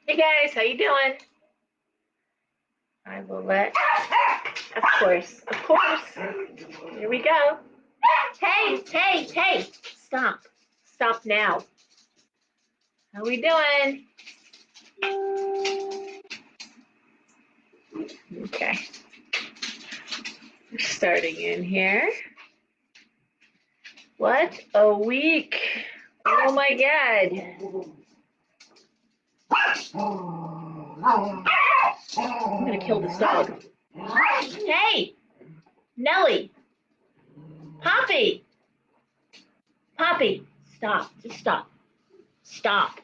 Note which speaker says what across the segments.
Speaker 1: Hey guys, how you doing? I will let, of course, of course. Here we go. Hey, hey, hey, stop. Stop now. How we doing? Okay. We're starting in here. What a week. Oh my God. I'm gonna kill this dog. Hey, Nellie, Poppy, Poppy, stop, just stop, stop.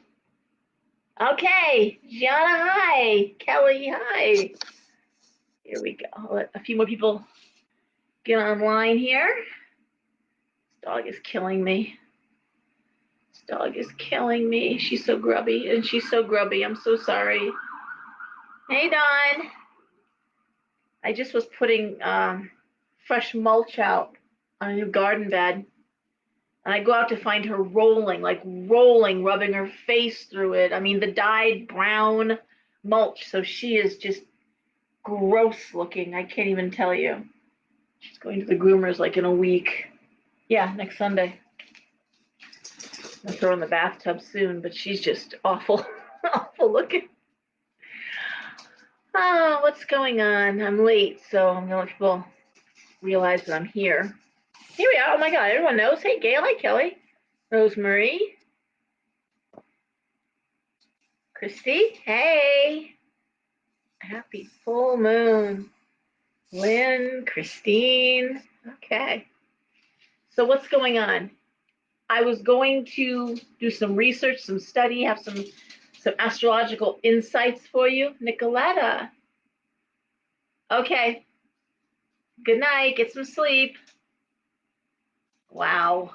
Speaker 1: Okay, Gianna, hi, Kelly, hi. Here we go. I'll let a few more people get online here. This dog is killing me. This dog is killing me. She's so grubby, and she's so grubby. I'm so sorry. Hey, Dawn. I just was putting fresh mulch out on a new garden bed. And I go out to find her rolling, like rolling, rubbing her face through it. I mean, the dyed brown mulch. So she is just gross looking. I can't even tell you. She's going to the groomers like in a week. Yeah, next Sunday. I'll throw her in the bathtub soon, but she's just awful, awful looking. Oh, what's going on? I'm late, so I'm gonna let people realize that I'm here. Here we are. Oh my God, everyone knows. Hey, Gail. Hi, Kelly. Rosemary. Christy. Hey. Happy full moon. Lynn, Christine. Okay. So what's going on? I was going to do some research, some study, have some astrological insights for you. Nicoletta. Okay. Good night. Get some sleep. Wow.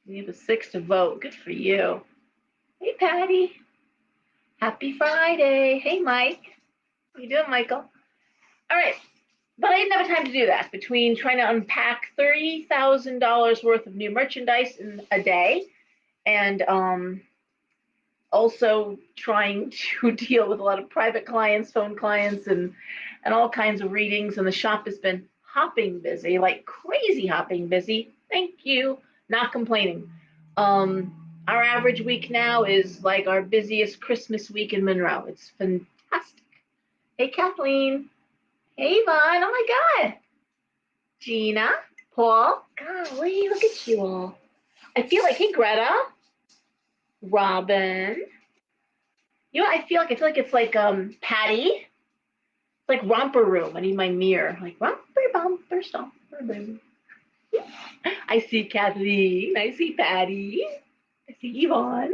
Speaker 1: We have a 6 to vote. Good for you. Hey, Patty. Happy Friday. Hey, Mike. How you doing, Michael? All right. But I didn't have time to do that between trying to unpack $30,000 worth of new merchandise in a day and also trying to deal with a lot of private clients, phone clients, and all kinds of readings. And the shop has been hopping busy, like crazy hopping busy. Thank you. Not complaining. Our average week now is like our busiest Christmas week in Monroe. It's fantastic. Hey, Kathleen. Hey, Yvonne. Oh my God. Gina. Paul. Golly, look at you all. I feel like, hey, Greta. Robin. You know what I feel like? I feel like it's like Patty. It's like romper room. I need my mirror. Like romper bumper stomper boom. I see Kathleen. I see Patty. I see Yvonne.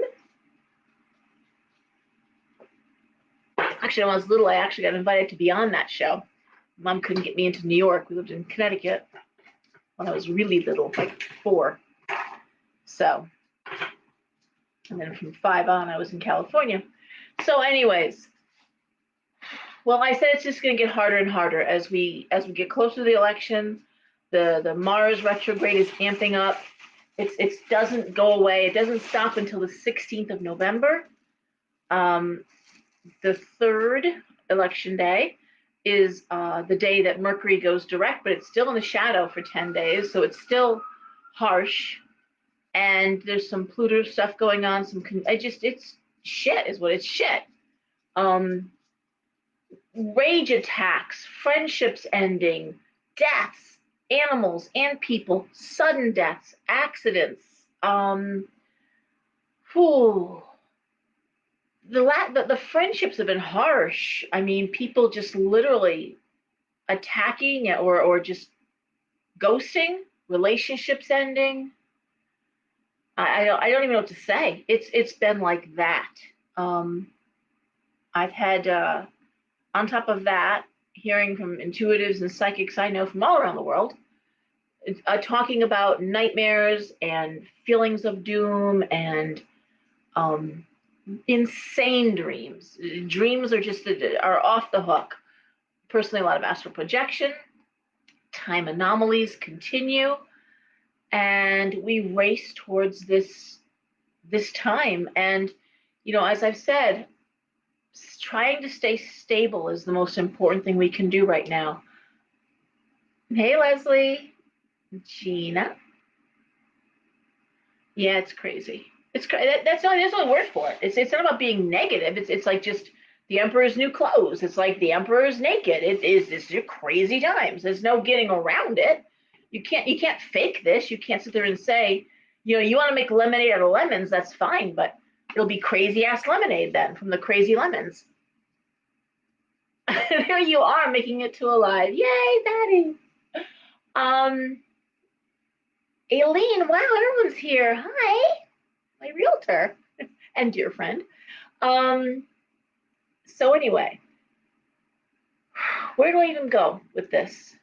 Speaker 1: Actually, when I was little, I actually got invited to be on that show. Mom couldn't get me into New York. We lived in Connecticut when I was really little, like 4. So, and then from 5 on, I was in California. So, anyways, well, I said it's just going to get harder and harder as we get closer to the election. The Mars retrograde is amping up. It doesn't go away. It doesn't stop until the 16th of November. The 3rd election day is the day that Mercury goes direct, but it's still in the shadow for 10 days, so it's still harsh. And there's some Pluto stuff going on. It's shit, is what it's shit. Rage attacks, friendships ending, deaths, animals and people, sudden deaths, accidents. The friendships have been harsh. I mean, people just literally attacking or just ghosting, relationships ending. I don't even know what to say. It's been like that. I've had on top of that, hearing from intuitives and psychics I know from all around the world, talking about nightmares and feelings of doom and insane dreams. Dreams are off the hook. Personally, a lot of astral projection. Time anomalies continue, and we race towards this time. And as I've said, trying to stay stable is the most important thing we can do right now. Hey, Leslie, Gina. Yeah, it's crazy. That's not a word for it. It's not about being negative. It's like just the emperor's new clothes. It's like the emperor's naked. It's crazy times. There's no getting around it. You can't fake this. You can't sit there and say, you want to make lemonade out of lemons. That's fine, but it'll be crazy ass lemonade then from the crazy lemons. There you are making it to a live. Yay, Patty. Um, Aileen, wow, everyone's here. Hi, my realtor and dear friend. Um, so anyway, where do I even go with this?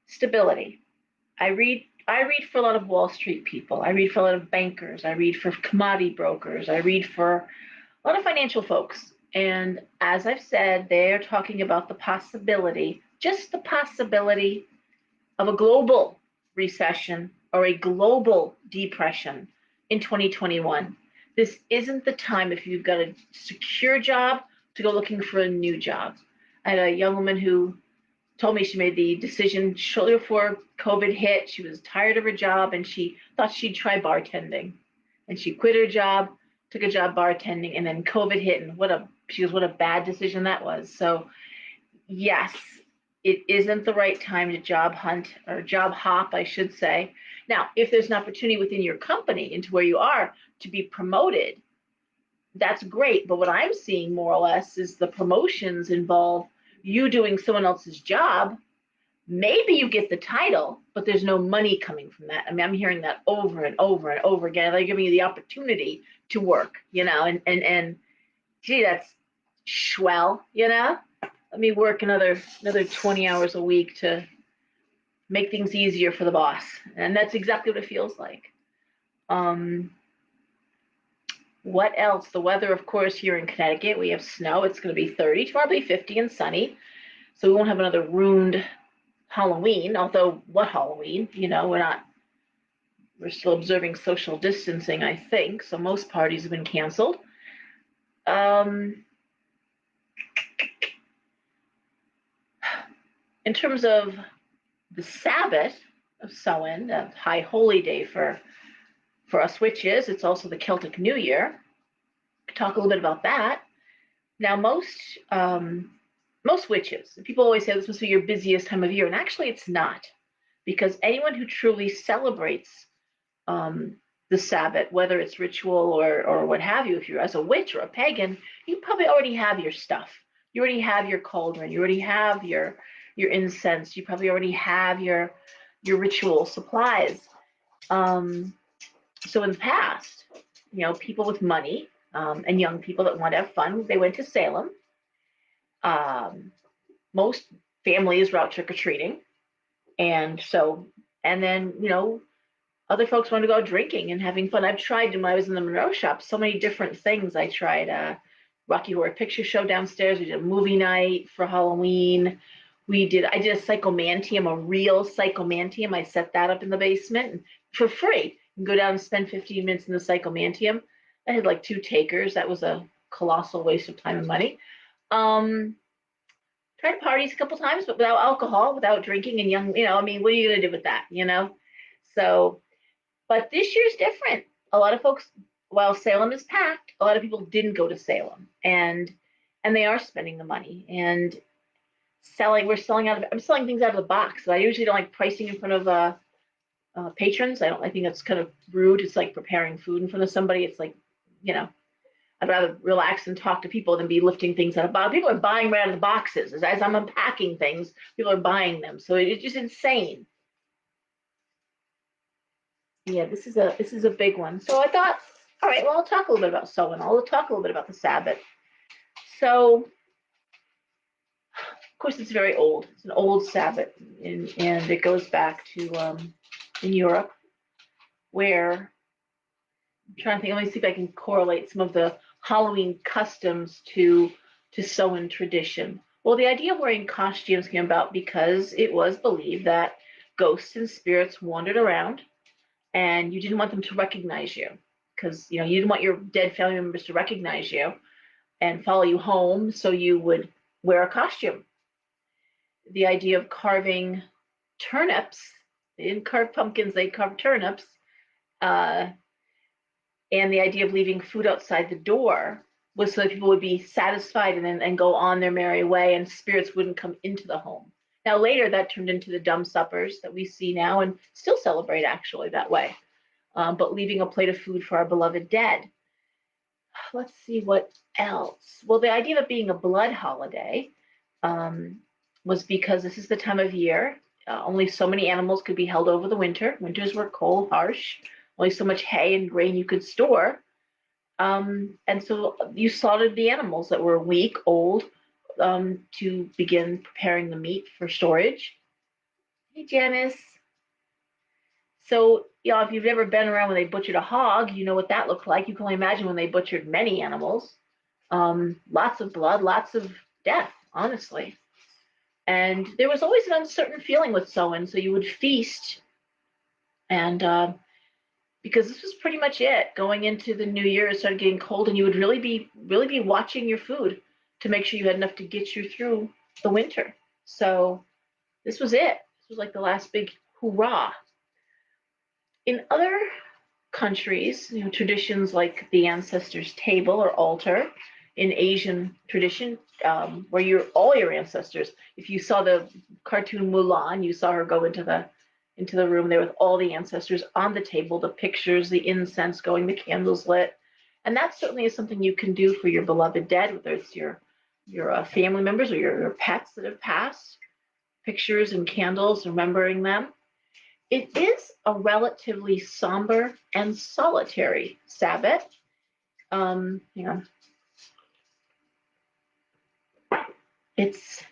Speaker 1: Stability. I read for a lot of Wall Street people. I read for a lot of bankers. I read for commodity brokers. I read for a lot of financial folks. And as I've said, they're talking about the possibility, just the possibility of a global recession or a global depression in 2021. This isn't the time if you've got a secure job to go looking for a new job. I had a young woman who told me she made the decision shortly before COVID hit. She was tired of her job and she thought she'd try bartending. And she quit her job, took a job bartending, and then COVID hit. And what a bad decision that was. So yes, it isn't the right time to job hunt or job hop, I should say. Now, if there's an opportunity within your company into where you are to be promoted, that's great. But what I'm seeing more or less is the promotions involve you doing someone else's job. Maybe you get the title, but there's no money coming from that. I mean, I'm hearing that over and over and over again. They're giving you the opportunity to work, and gee, that's swell, Let me work another 20 hours a week to make things easier for the boss. And that's exactly what it feels like. What else? The weather, of course, here in Connecticut, we have snow. It's going to be 30, tomorrow will be 50 and sunny. So we won't have another ruined Halloween, although what Halloween? We're still observing social distancing, I think. So most parties have been canceled. In terms of the Sabbath of Samhain, a high holy day for us witches, it's also the Celtic New Year. Talk a little bit about that. Now, most witches, people always say this must be your busiest time of year, and actually it's not, because anyone who truly celebrates the Sabbath, whether it's ritual or what have you, if you're as a witch or a pagan, you probably already have your stuff. You already have your cauldron. You already have your incense. You probably already have your ritual supplies. So in the past, people with money and young people that want to have fun, they went to Salem. Most families were out trick or treating, and then other folks wanted to go out drinking and having fun. I've tried when I was in the Monroe shop so many different things. I tried Rocky Horror Picture Show downstairs. We did a movie night for Halloween. I did a psychomantium, a real psychomantium. I set that up in the basement for free. You can go down and spend 15 minutes in the psychomantium. I had like 2 takers. That was a colossal waste of time and money. Tried parties a couple times, but without alcohol, without drinking and young, I mean, what are you going to do with that, So, but this year's different. A lot of folks, while Salem is packed, a lot of people didn't go to Salem, and they are spending the money and selling. I'm selling things out of the box. So I usually don't like pricing in front of patrons. I think that's kind of rude. It's like preparing food in front of somebody. It's like, I'd rather relax and talk to people than be lifting things out of boxes. People are buying right out of the boxes. As I'm unpacking things, people are buying them. So it's just insane. Yeah, this is a big one. So I thought, all right, well, I'll talk a little bit about Samhain. I'll talk a little bit about the Sabbath. So, of course, it's very old. It's an old Sabbath, and it goes back to in Europe, where I'm trying to think. Let me see if I can correlate some of the Halloween customs to Samhain tradition. Well, the idea of wearing costumes came about because it was believed that ghosts and spirits wandered around, and you didn't want them to recognize you, because you didn't want your dead family members to recognize you. and follow you home, so you would wear a costume. The idea of carving turnips, they didn't carve pumpkins, they carved turnips, uh, and the idea of leaving food outside the door was so that people would be satisfied and go on their merry way, and spirits wouldn't come into the home. Now, later, that turned into the dumb suppers that we see now and still celebrate actually that way, but leaving a plate of food for our beloved dead. Let's see what else. Well, the idea of it being a blood holiday um, was because this is the time of year. Only so many animals could be held over the winter. Winters were cold, harsh. Only so much hay and grain you could store. And so you slaughtered the animals that were weak, old, to begin preparing the meat for storage. Hey, Janice. So, if you've ever been around when they butchered a hog, you know what that looked like. You can only imagine when they butchered many animals. Lots of blood, lots of death, honestly. And there was always an uncertain feeling with Samhain, so you would feast, and because this was pretty much it. Going into the new year, it started getting cold, and you would really be watching your food to make sure you had enough to get you through the winter. So this was it. This was like the last big hoorah. In other countries, traditions like the ancestors' table or altar, in Asian tradition, where all your ancestors. If you saw the cartoon Mulan, you saw her go into the room there with all the ancestors on the table, the pictures, the incense going, the candles lit, and that certainly is something you can do for your beloved dead, whether it's your family members or your pets that have passed. Pictures and candles, remembering them. It is a relatively somber and solitary Sabbath. You know, it's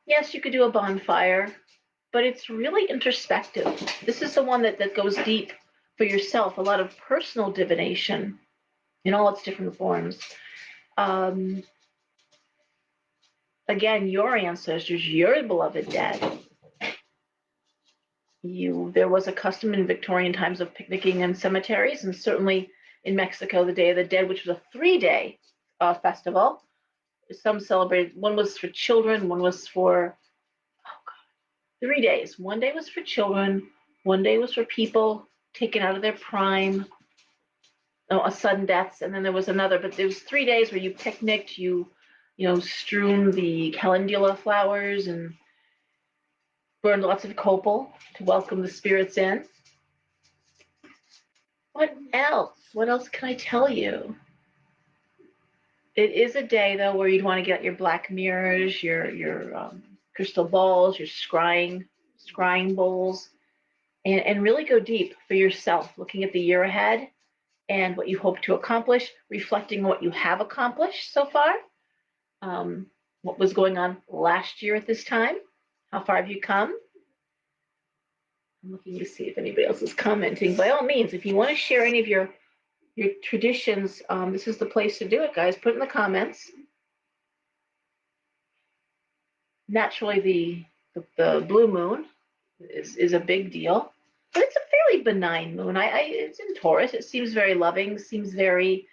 Speaker 1: yes, you could do a bonfire, but it's really introspective. This is the one that goes deep for yourself, a lot of personal divination in all its different forms. Um, Again, your ancestors, your beloved dead. There was a custom in Victorian times of picnicking in cemeteries, and certainly in Mexico, the Day of the Dead, which was a 3-day festival. Some celebrated. One was for children. One was for 3 days. One day was for children. One day was for people taken out of their prime, a sudden deaths, and then there was another. But there was 3 days where you picnicked, strewn the calendula flowers and burned lots of copal to welcome the spirits in. What else? What else can I tell you? It is a day though where you'd want to get your black mirrors, your crystal balls, your scrying bowls, and really go deep for yourself, looking at the year ahead and what you hope to accomplish, reflecting on what you have accomplished so far, what was going on last year at this time, how far have you come? I'm looking to see if anybody else is commenting. By all means, if you want to share any of your traditions, this is the place to do it, guys. Put it in the comments. Naturally, the blue moon is a big deal, but it's a fairly benign moon. It's in Taurus. It seems very loving. Seems very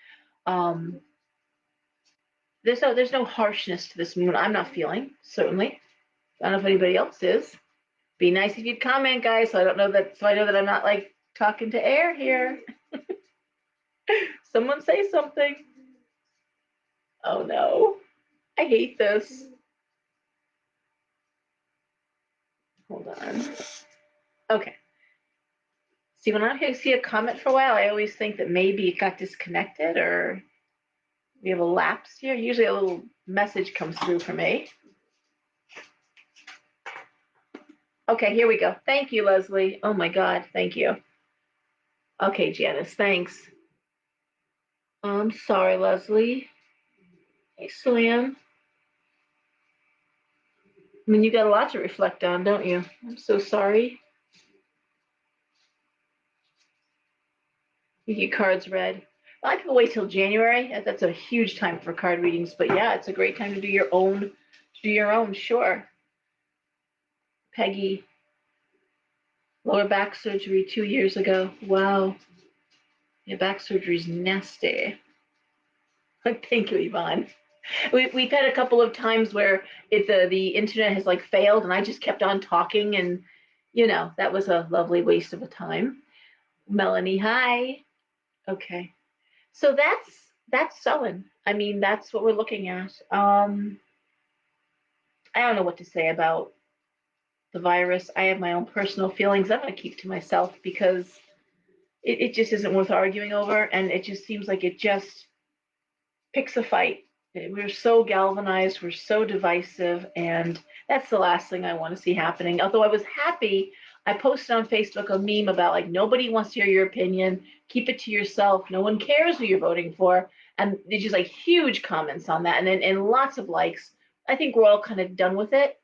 Speaker 1: there's no harshness to this moon. I'm not feeling, certainly. I don't know if anybody else is. Be nice if you'd comment, guys, so I know that I'm not like talking to air here. Someone say something. Oh no, I hate this. Hold on. Okay. See, when I see a comment for a while, I always think that maybe it got disconnected or we have a lapse here. Usually a little message comes through for me. Okay, here we go. Thank you, Leslie. Oh my God, thank you. Okay, Janice, thanks. I'm sorry, Leslie. Hey, Slam. I mean, you got a lot to reflect on, don't you? I'm so sorry. You get cards read. A lot of people wait till January. That's a huge time for card readings, but yeah, it's a great time to do your own. Sure. Peggy, lower back surgery 2 years ago. Wow. Your back surgery's nasty. Thank you, Yvonne. We've had a couple of times where the internet has like failed, and I just kept on talking, and that was a lovely waste of a time. Melanie, hi. Okay, so that's sewing. I mean, that's what we're looking at. I don't know what to say about the virus. I have my own personal feelings. I'm going to keep to myself because it just isn't worth arguing over, and it just seems like it just picks a fight. We're so galvanized, we're so divisive, and that's the last thing I want to see happening. Although I was happy, I posted on Facebook a meme about like nobody wants to hear your opinion, keep it to yourself, no one cares who you're voting for, and there's just like huge comments on that, and then and lots of likes. I think we're all kind of done with it,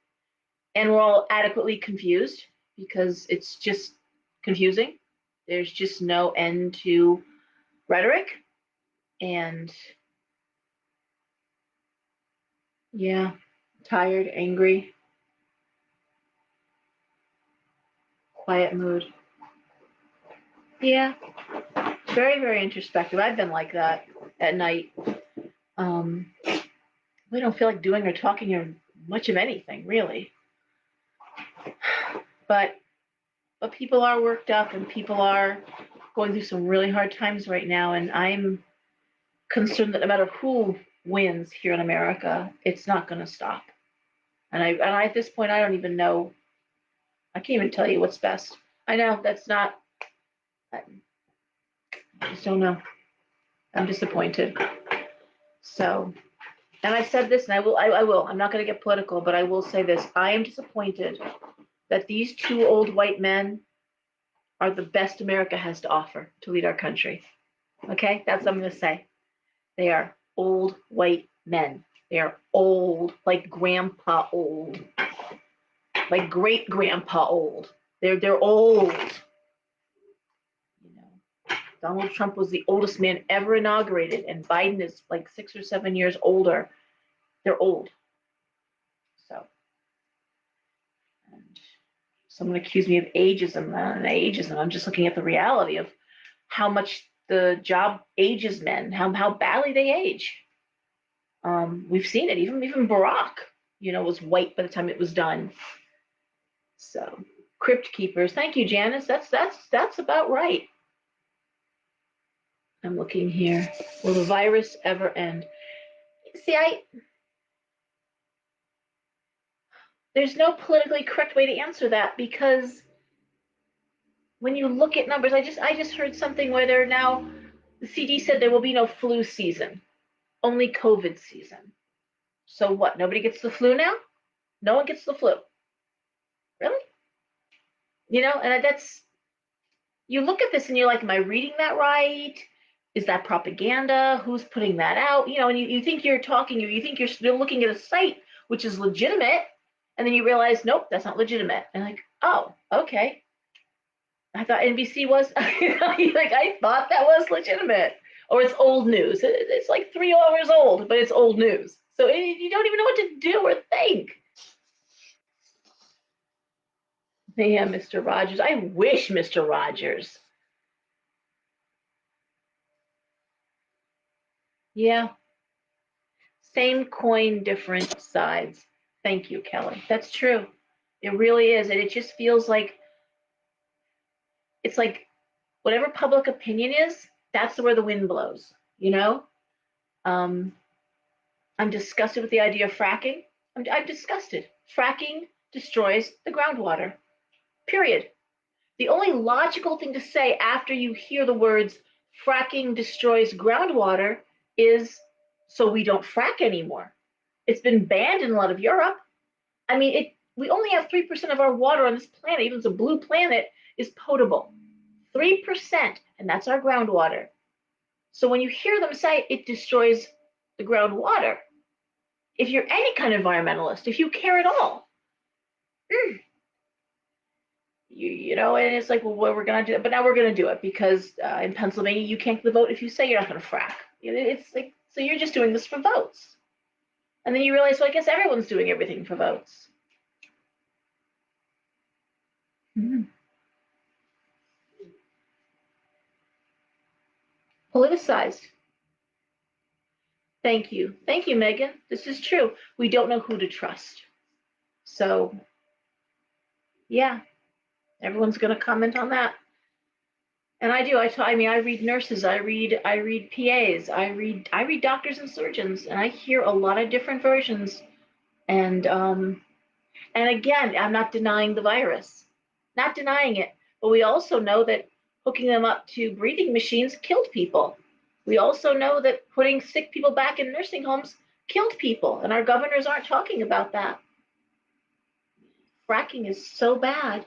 Speaker 1: and we're all adequately confused because it's just confusing. There's just no end to rhetoric, and yeah, tired, angry, quiet mood. Yeah, very, very introspective. I've been like that at night. Um, we don't feel like doing or talking or much of anything, really. But people are worked up and people are going through some really hard times right now, and I'm concerned that no matter who wins here in America, it's not going to stop. And I at this point I don't even know. I can't even tell you what's best. I know that's not. I just don't know. I'm disappointed. So, and I said this, and I will. I will. I'm not going to get political, but I will say this. I am disappointed that these two old white men are the best America has to offer to lead our country. Okay, that's what I'm going to say. They are old white men. They are old, like grandpa old, like great grandpa old. They're old. You know, Donald Trump was the oldest man ever inaugurated, and Biden is like 6 or 7 years older. They're old. So, and someone accused me of ageism. Not ageism. I'm just looking at the reality of how much the job ages men, how badly they age. We've seen it. Even Barack, was white by the time it was done. So, crypt keepers. Thank you, Janice. That's about right. I'm looking here. Will the virus ever end? See, there's no politically correct way to answer that because when you look at numbers, I just heard something where they're now the CD said there will be no flu season, only COVID season. So what? Nobody gets the flu now? No one gets the flu. Really? And that's you look at this and you're like, am I reading that right? Is that propaganda? Who's putting that out? And you think you're talking, you think you're still looking at a site which is legitimate, and then you realize, nope, that's not legitimate. And like, oh, okay. I thought NBC was, like, I thought that was legitimate. Or it's old news. It's like 3 hours old, but it's old news. So you don't even know what to do or think. Yeah, Mr. Rogers. I wish Mr. Rogers. Yeah, same coin, different sides. Thank you, Kelly. That's true. It really is. And it just feels like it's like whatever public opinion is, that's where the wind blows, you know? Um, I'm disgusted with the idea of fracking. I'm disgusted. Fracking destroys the groundwater, period. The only logical thing to say after you hear the words fracking destroys groundwater is so we don't frack anymore. It's been banned in a lot of Europe. I mean, we only have 3% of our water on this planet, even as a blue planet, is potable. 3%, and that's our groundwater. So when you hear them say it destroys the groundwater, if you're any kind of environmentalist, if you care at all, and it's like, well, what we're gonna do, but now we're gonna do it because in Pennsylvania you can't vote if you say you're not gonna frack. It's like, so you're just doing this for votes, and then you realize, well, I guess everyone's doing everything for votes. Mm-hmm. Politicized. Thank you. Thank you, Megan. This is true. We don't know who to trust. So, yeah, everyone's going to comment on that. And I do. I mean, I read nurses, I read PAs, I read doctors and surgeons, and I hear a lot of different versions. And and again, I'm not denying the virus, not denying it. But we also know that hooking them up to breathing machines killed people. We also know that putting sick people back in nursing homes killed people, and our governors aren't talking about that. Fracking is so bad,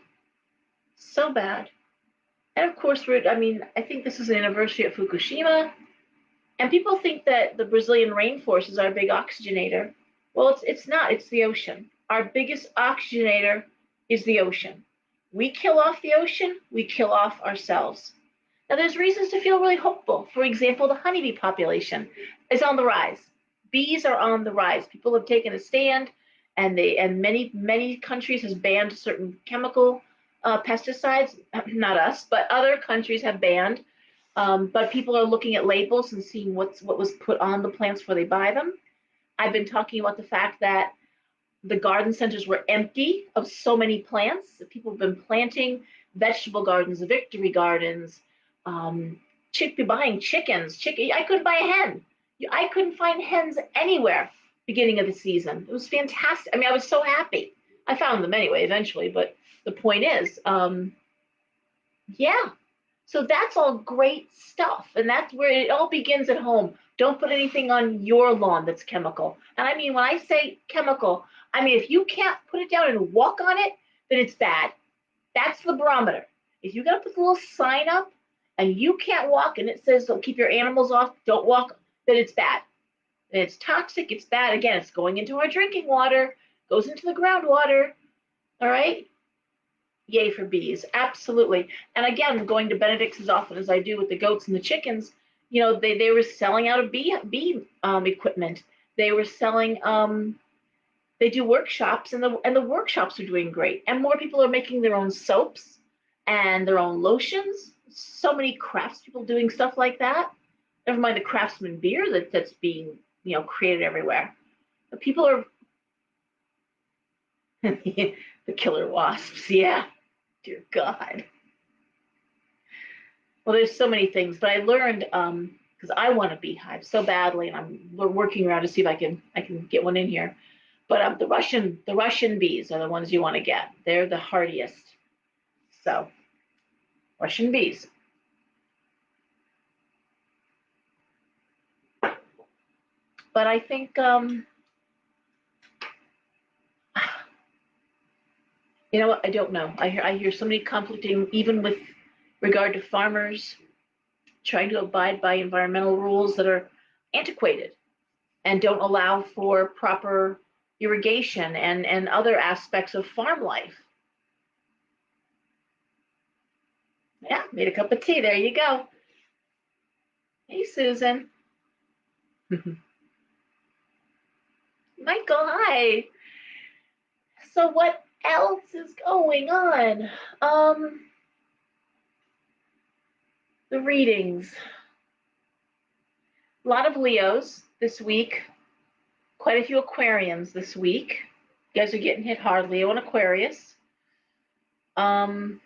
Speaker 1: so bad. And of course, I mean, I think this is an anniversary of Fukushima, and people think that the Brazilian rainforest is our big oxygenator. Well, it's not. It's the ocean. Our biggest oxygenator is the ocean. We kill off the ocean, we kill off ourselves. Now, there's reasons to feel really hopeful. For example, the honeybee population is on the rise. Bees are on the rise. People have taken a stand, and many countries has banned certain chemical pesticides. Not us, but other countries have banned. But people are looking at labels and seeing what was put on the plants before they buy them. I've been talking about the fact that the garden centers were empty of so many plants. People have been planting vegetable gardens, victory gardens, um, buying chickens. I couldn't buy a hen. I couldn't find hens anywhere beginning of the season. It was fantastic. I mean, I was so happy. I found them anyway eventually, but the point is, yeah. So that's all great stuff, and that's where it all begins at home. Don't put anything on your lawn that's chemical. And I mean, when I say chemical, I mean if you can't put it down and walk on it, then it's bad. That's the barometer. If you got to put the little sign up and you can't walk and it says, "Don't keep your animals off, don't walk," then it's bad. And it's toxic, it's bad. Again, it's going into our drinking water, goes into the groundwater. All right? Yay for bees, absolutely. And again, going to Benedict's as often as I do with the goats and the chickens, they were selling out of bee equipment. They were selling. They do workshops, and the workshops are doing great. And more people are making their own soaps and their own lotions. So many craftspeople doing stuff like that. Never mind the craftsman beer that's being created everywhere. But people are the killer wasps. Yeah, dear God. Well, there's so many things, but I learned because I want a beehive so badly, and we're working around to see if I can get one in here. But the Russian bees are the ones you want to get. They're the hardiest. So Russian bees. But I think you know what? I don't know. I hear so many conflicting, even with regard to farmers trying to abide by environmental rules that are antiquated and don't allow for proper irrigation and other aspects of farm life. Yeah, made a cup of tea. There you go. Hey, Susan. Michael, hi. So what else is going on? The readings. A lot of Leos this week. Quite a few Aquarians this week. You guys are getting hit hard, Leo and Aquarius. Um,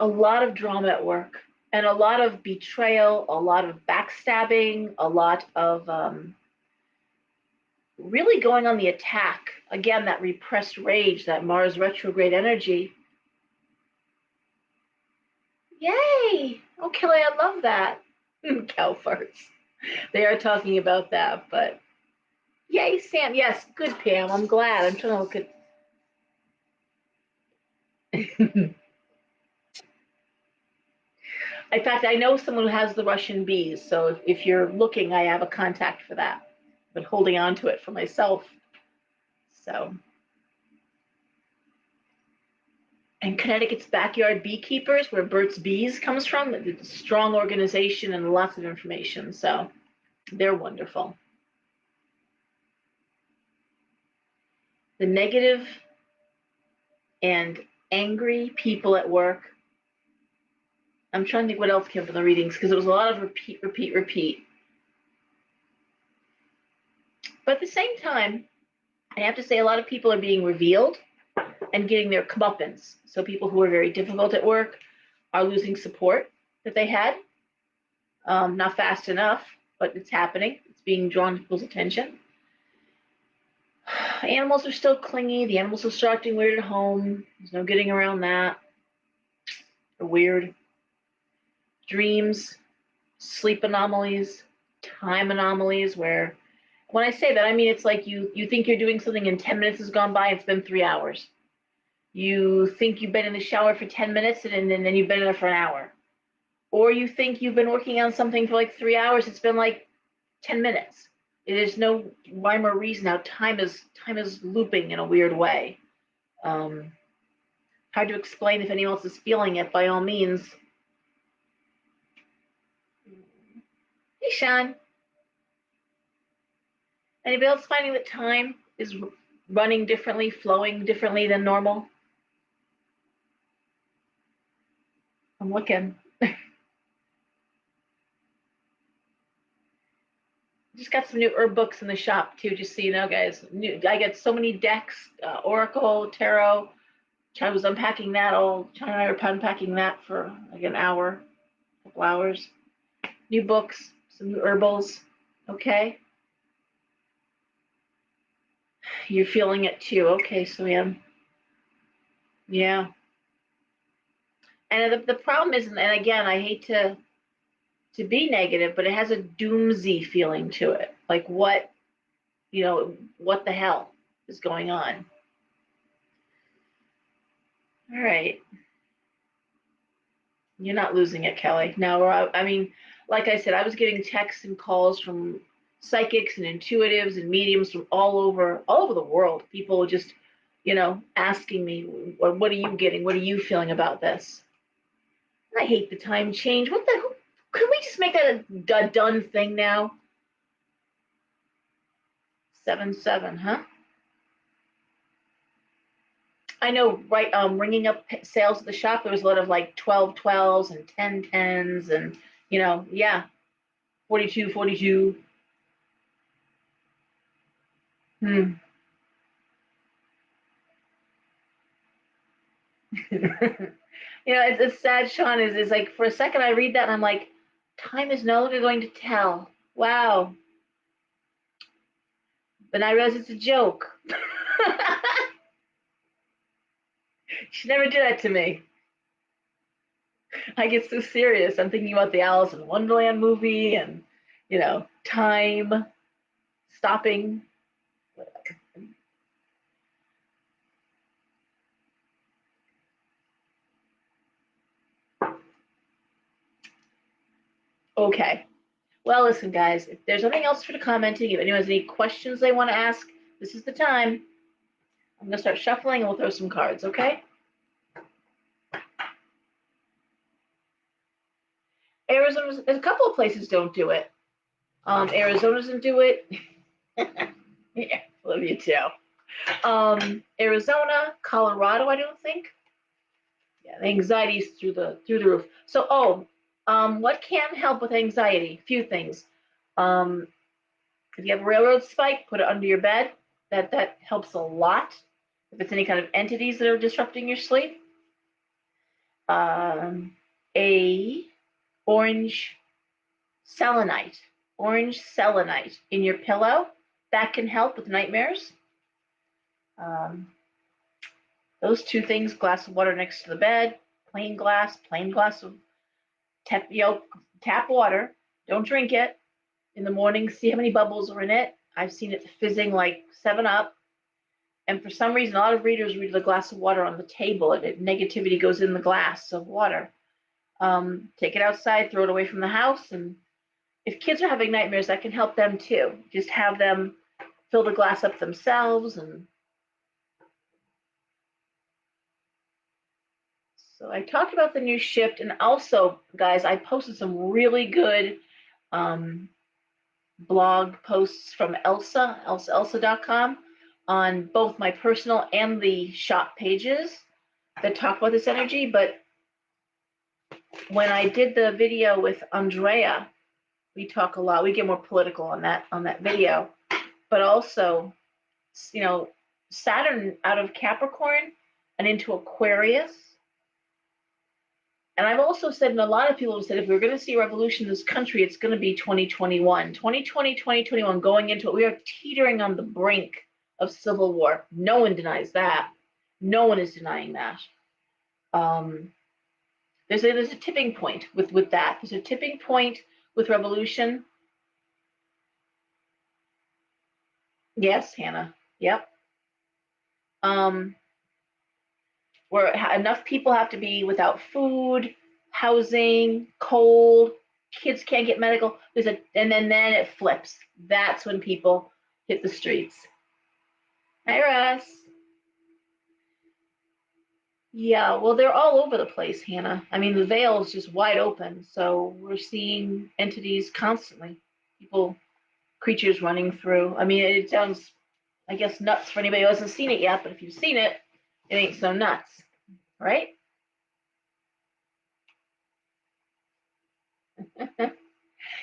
Speaker 1: a lot of drama at work and a lot of betrayal, a lot of backstabbing, a lot of really going on the attack. Again, that repressed rage, that Mars retrograde energy. Yay! Oh, Kelly, I love that. Cow farts. They are talking about that, but yay, Sam. Yes, good, Pam. I'm glad. I'm trying to look at. In fact, I know someone who has the Russian bees, so if you're looking, I have a contact for that. I've been holding on to it for myself. So, and Connecticut's Backyard Beekeepers, where Burt's Bees comes from, it's a strong organization and lots of information. So, they're wonderful. The negative and angry people at work. I'm trying to think what else came from the readings because it was a lot of repeat, repeat, repeat. But at the same time, I have to say a lot of people are being revealed and getting their comeuppance. So people who are very difficult at work are losing support that they had. Not fast enough, but it's happening. It's being drawn to people's attention. Animals are still clingy. The animals are still acting weird at home. There's no getting around that. They're weird. Dreams, sleep anomalies, time anomalies, where when I say that, I mean it's like you think you're doing something and 10 minutes has gone by, it's been 3 hours. You think you've been in the shower for 10 minutes and then you've been in there for an hour. Or you think you've been working on something for like 3 hours, it's been like 10 minutes. There's no rhyme or reason how time is looping in a weird way. Hard to explain. If anyone else is feeling it, by all means. Hey, Sean. Anybody else finding that time is running differently, flowing differently than normal? I'm looking. Just got some new herb books in the shop too, just so you know, guys. I got so many decks, Oracle, Tarot. I was unpacking that all. China and I were unpacking that for like an hour, a couple hours. New books, some new herbals. Okay, you're feeling it too. Okay, Sam. Yeah. And the problem is, and again, I hate to be negative, but it has a doomsy feeling to it. Like what, what the hell is going on? All right. You're not losing it, Kelly. No, I mean, like I said, I was getting texts and calls from psychics and intuitives and mediums from all over the world. People just, asking me, what are you getting? What are you feeling about this? I hate the time change. What the? Could we just make that a done thing now? 7-7, huh? I know, right? Ringing up sales at the shop, there was a lot of like 12-12s and 10-10s, and yeah, 42-42. Hmm. It's sad, Sean. Is like for a second I read that and I'm like, time is no longer going to tell. Wow. But I realize it's a joke. She never did that to me. I get so serious. I'm thinking about the Alice in Wonderland movie and, time stopping. Okay. Well, listen, guys, if there's anything else for the commenting, if anyone has any questions they want to ask, this is the time. I'm going to start shuffling and we'll throw some cards, okay? Arizona, there's a couple of places don't do it. Arizona doesn't do it. Yeah, love you too. Arizona, Colorado, I don't think. Yeah, the anxiety's through the roof. So, what can help with anxiety? A few things. If you have a railroad spike, put it under your bed. That helps a lot. If it's any kind of entities that are disrupting your sleep. A orange selenite in your pillow, that can help with nightmares. Those two things, glass of water next to the bed, plain glass of tap water. Don't drink it. In the morning, see how many bubbles are in it. I've seen it fizzing like 7-Up. And for some reason, a lot of readers read the glass of water on the table, and negativity goes in the glass of water. Take it outside, throw it away from the house, and if kids are having nightmares, that can help them too. Just have them fill the glass up themselves. And so I talked about the new shift, and also, guys, I posted some really good blog posts from elsa.com on both my personal and the shop pages that talk about this energy. But when I did the video with Andrea, we talk a lot. We get more political on that video. but also, you know, Saturn out of Capricorn and into Aquarius. And I've also said, and a lot of people have said, if we're going to see a revolution in this country, it's going to be 2021. 2020, 2021, going into it, we are teetering on the brink of civil war. No one denies that. No one is denying that. There's a tipping point with that. There's a tipping point with revolution. Yes, Hannah. Yep. Where enough people have to be without food, housing, cold, kids can't get medical. And then it flips. That's when people hit the streets. Hi, Russ. Yeah, well, they're all over the place, Hannah. I mean, the veil is just wide open, so we're seeing entities constantly. People, creatures running through. I mean, it sounds, I guess, nuts for anybody who hasn't seen it yet, but if you've seen it, it ain't so nuts, right?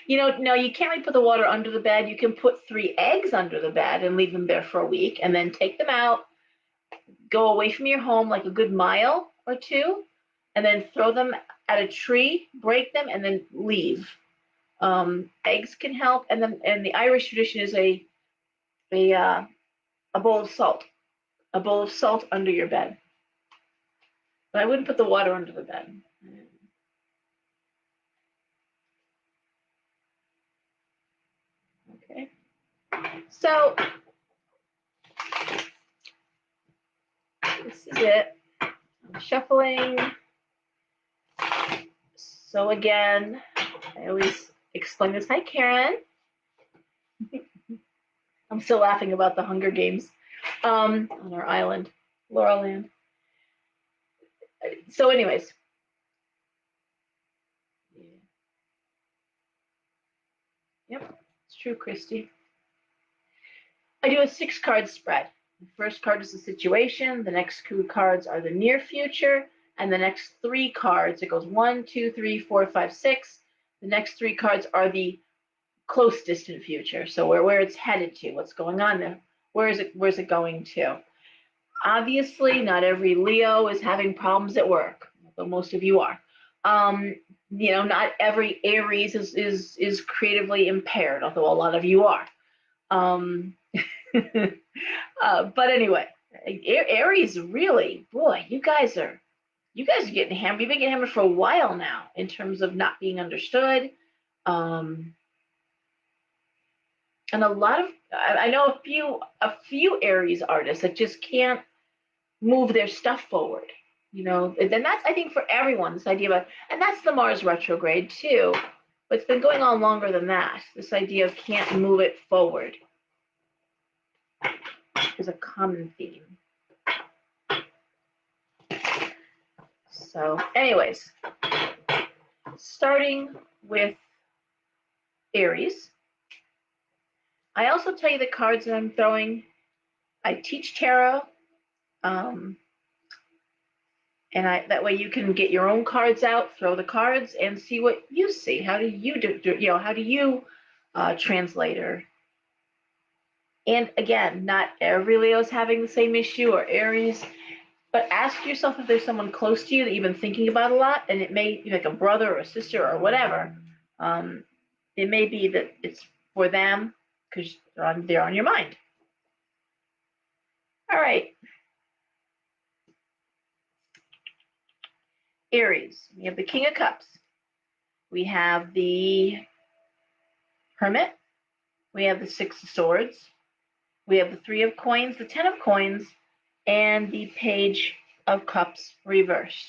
Speaker 1: No, you can't really put the water under the bed. You can put 3 eggs under the bed and leave them there for a week, and then take them out, go away from your home like a good mile or two, and then throw them at a tree, break them, and then leave. Eggs can help, and the Irish tradition is a bowl of salt, under your bed. But I wouldn't put the water under the bed. Okay. So this is it. I'm shuffling. So again, I always explain this. Hi, Karen. I'm still laughing about the Hunger Games on our island, Laurel Land. So, anyways. Yep, it's true, Christy. I do a 6-card spread. The first card is the situation, the next 2 cards are the near future, and the next 3 cards, it goes 1, 2, 3, 4, 5, 6. The next 3 cards are the close distant future. So where it's headed to, what's going on there, where's it going to? Obviously, not every Leo is having problems at work, though most of you are. Not every Aries is creatively impaired, although a lot of you are. But anyway, Aries really, boy, you guys are getting hammered. You've been getting hammered for a while now in terms of not being understood. And a lot of, I know a few Aries artists that just can't move their stuff forward. And that's, I think, for everyone, this idea about, and that's the Mars retrograde too, but it's been going on longer than that. This idea of can't move it forward is a common theme. So, anyways, starting with Aries. I also tell you the cards that I'm throwing. I teach tarot, and that way you can get your own cards out, throw the cards, and see what you see. How do you do? How do you translate her? And again, not every Leo is having the same issue, or Aries, but ask yourself if there's someone close to you that you've been thinking about a lot, and it may be like a brother or a sister or whatever. It may be that it's for them because they're on your mind. All right. Aries, we have the King of Cups. We have the Hermit. We have the Six of Swords. We have the Three of Coins, the Ten of Coins, and the Page of Cups reversed.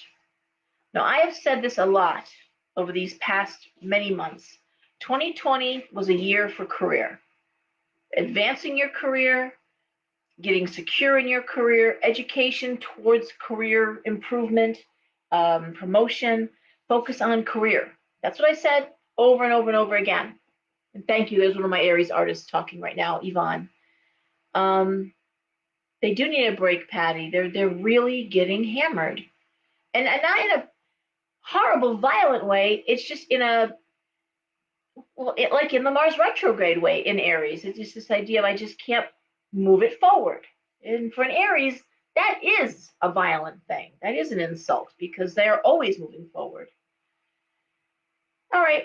Speaker 1: Now, I have said this a lot over these past many months. 2020 was a year for career. Advancing your career, getting secure in your career, education towards career improvement, promotion, focus on career. That's what I said over and over and over again. And thank you. There's one of my Aries artists talking right now, Yvonne. They do need a break, Patty. They're really getting hammered. And not in a horrible, violent way. It's just in a Well, like in the Mars retrograde way in Aries, it's just this idea of I just can't move it forward. And for an Aries, that is a violent thing. That is an insult because they're always moving forward. All right.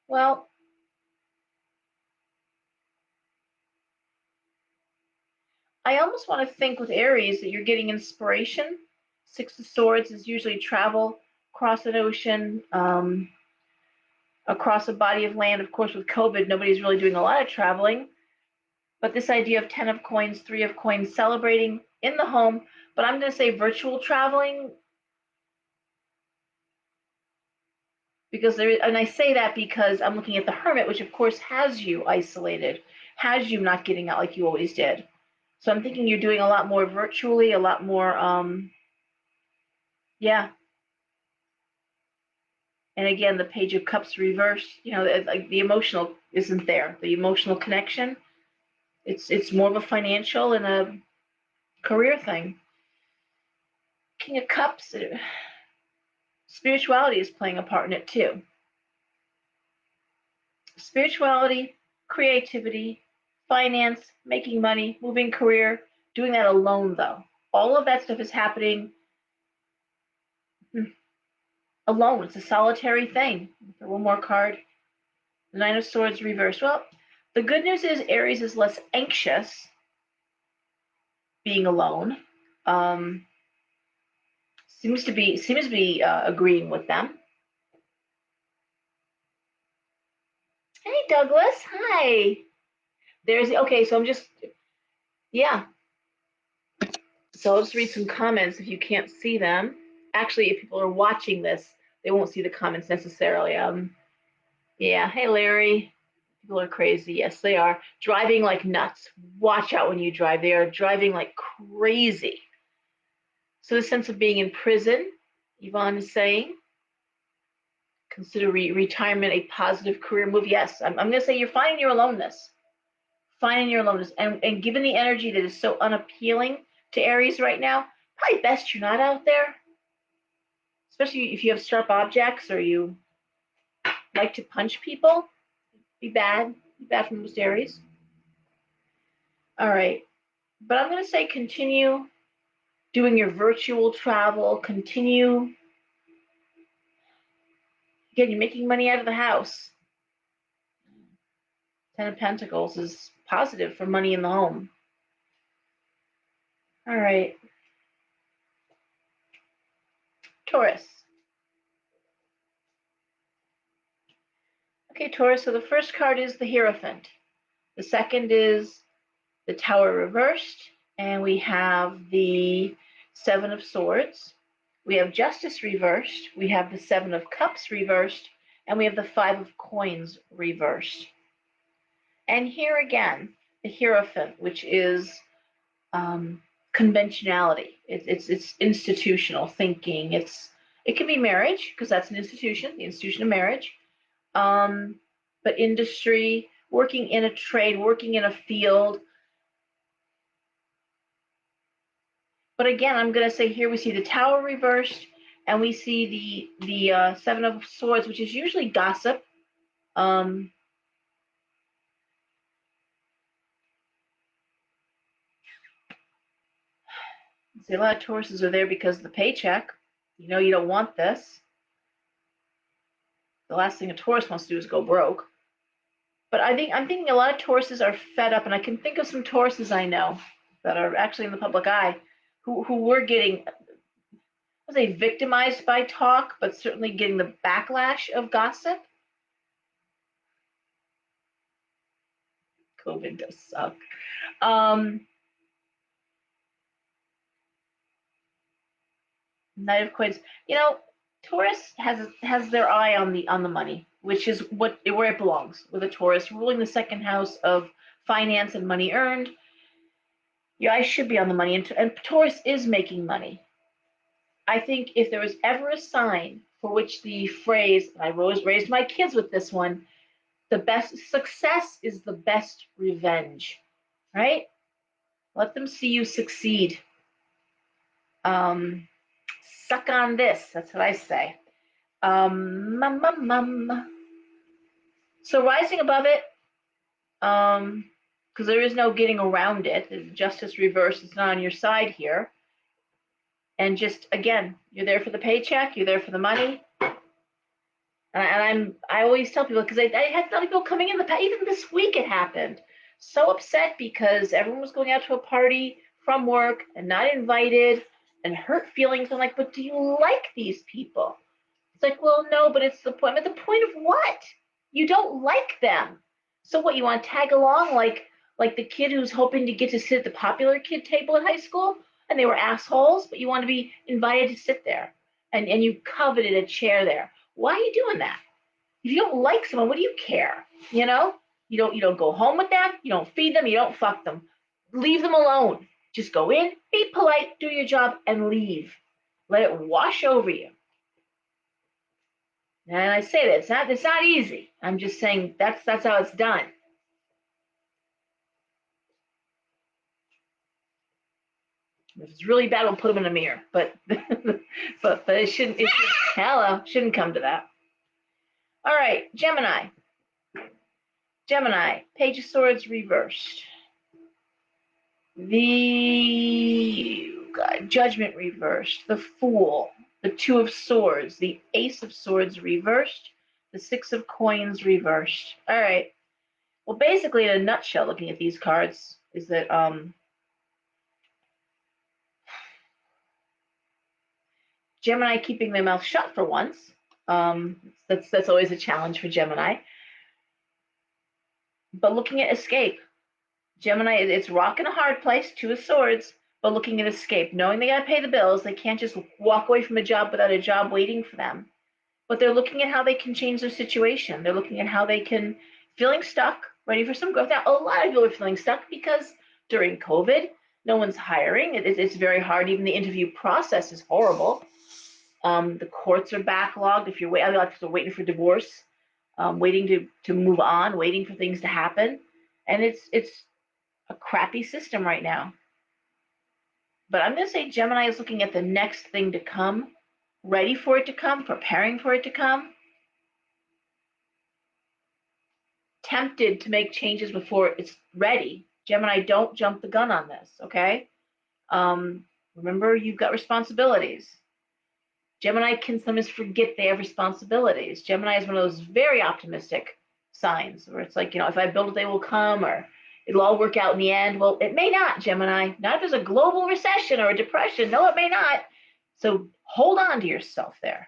Speaker 1: Well, I almost want to think with Aries that you're getting inspiration. Six of Swords is usually travel across an ocean, across a body of land. Of course, with COVID, nobody's really doing a lot of traveling. But this idea of 10 of coins, 3 of coins, celebrating in the home, but I'm going to say virtual traveling because and I say that because I'm looking at the Hermit, which of course has you isolated, has you not getting out like you always did. So I'm thinking you're doing a lot more virtually, a lot more, yeah. And again, the Page of Cups reversed, like the emotional isn't there, the emotional connection. It's more of a financial and a career thing. King of Cups, spirituality is playing a part in it too. Spirituality, creativity, finance, making money, moving career, doing that alone though. All of that stuff is happening alone. It's a solitary thing. One more card. The Nine of Swords reversed. Well, the good news is Aries is less anxious being alone. Um, seems to be agreeing with them. Hey Douglas, hi. There's okay. So I'm just yeah. So I'll just read some comments if you can't see them. Actually, if people are watching this, they won't see the comments necessarily. Yeah. Hey Larry. People are crazy. Yes, they are. Driving like nuts. Watch out when you drive. They are driving like crazy. So the sense of being in prison, Yvonne is saying, consider retirement a positive career move. Yes, I'm going to say you're finding your aloneness. Finding your aloneness. And given the energy that is so unappealing to Aries right now, probably best you're not out there, especially if you have sharp objects or you like to punch people. Be bad. Be bad for most Aries. All right. But I'm going to say continue doing your virtual travel. Continue. Again, you're making money out of the house. Ten of Pentacles is positive for money in the home. All right. Taurus. Okay, Taurus. So the first card is the Hierophant. The second is the Tower reversed. And we have the Seven of Swords. We have Justice reversed. We have the Seven of Cups reversed. And we have the Five of Coins reversed. And here again, the Hierophant, which is conventionality. It's institutional thinking. It can be marriage because that's an institution, the institution of marriage. But industry, working in a trade, working in a field. But again, I'm going to say here we see the Tower reversed, and we see the Seven of Swords, which is usually gossip. See, a lot of Tauruses are there because of the paycheck. You know you don't want this. The last thing a Taurus wants to do is go broke. But I'm thinking a lot of Tauruses are fed up, and I can think of some Tauruses I know that are actually in the public eye who were getting, I would say, victimized by talk, but certainly getting the backlash of gossip. COVID does suck. Knight of Coins. Taurus has their eye on the money, which is where it belongs. With a Taurus ruling the second house of finance and money earned, your eyes should be on the money, and Taurus is making money. I think if there was ever a sign for which the phrase, and I always raised my kids with this one, the best success is the best revenge, right? Let them see you succeed. Um, suck on this. That's what I say. So rising above it, because there is no getting around it. Justice reversed. It's not on your side here. And just again, you're there for the paycheck. You're there for the money. And I always tell people, because I had other people coming in even this week it happened. So upset because everyone was going out to a party from work and not invited and hurt feelings. I'm like, but do you like these people? It's like, well, no, but it's the point. But the point of what? You don't like them. So what, you want to tag along like the kid who's hoping to get to sit at the popular kid table at high school and they were assholes, but you want to be invited to sit there and you coveted a chair there. Why are you doing that? If you don't like someone, what do you care? You know? You don't go home with them, you don't feed them, you don't fuck them. Leave them alone. Just go in, be polite, do your job, and leave. Let it wash over you. And I say that it's not easy. I'm just saying that's how it's done. If it's really bad, we'll put them in a mirror. But but it shouldn't come to that. All right, Gemini. Gemini, Page of Swords reversed. The Judgment reversed. The Fool. The Two of Swords. The Ace of Swords reversed. The Six of Coins reversed. All right. Well, basically, in a nutshell, looking at these cards, is that Gemini keeping their mouth shut for once. That's always a challenge for Gemini. But looking at escape, Gemini, it's rock in a hard place, Two of Swords, but looking at escape, knowing they got to pay the bills. They can't just walk away from a job without a job waiting for them. But they're looking at how they can change their situation. They're looking at how they can, feeling stuck, ready for some growth. Now, a lot of people are feeling stuck because during COVID, no one's hiring. It's very hard. Even the interview process is horrible. The courts are backlogged. If you're waiting, a lot of people are waiting for divorce, waiting to move on, waiting for things to happen, and it's a crappy system right now. But I'm going to say Gemini is looking at the next thing to come, ready for it to come, preparing for it to come, tempted to make changes before it's ready. Gemini, don't jump the gun on this, okay? Remember, you've got responsibilities. Gemini can sometimes forget they have responsibilities. Gemini is one of those very optimistic signs where it's like, if I build it, they will come, or it'll all work out in the end. Well, it may not, Gemini. Not if there's a global recession or a depression. No, it may not. So hold on to yourself there.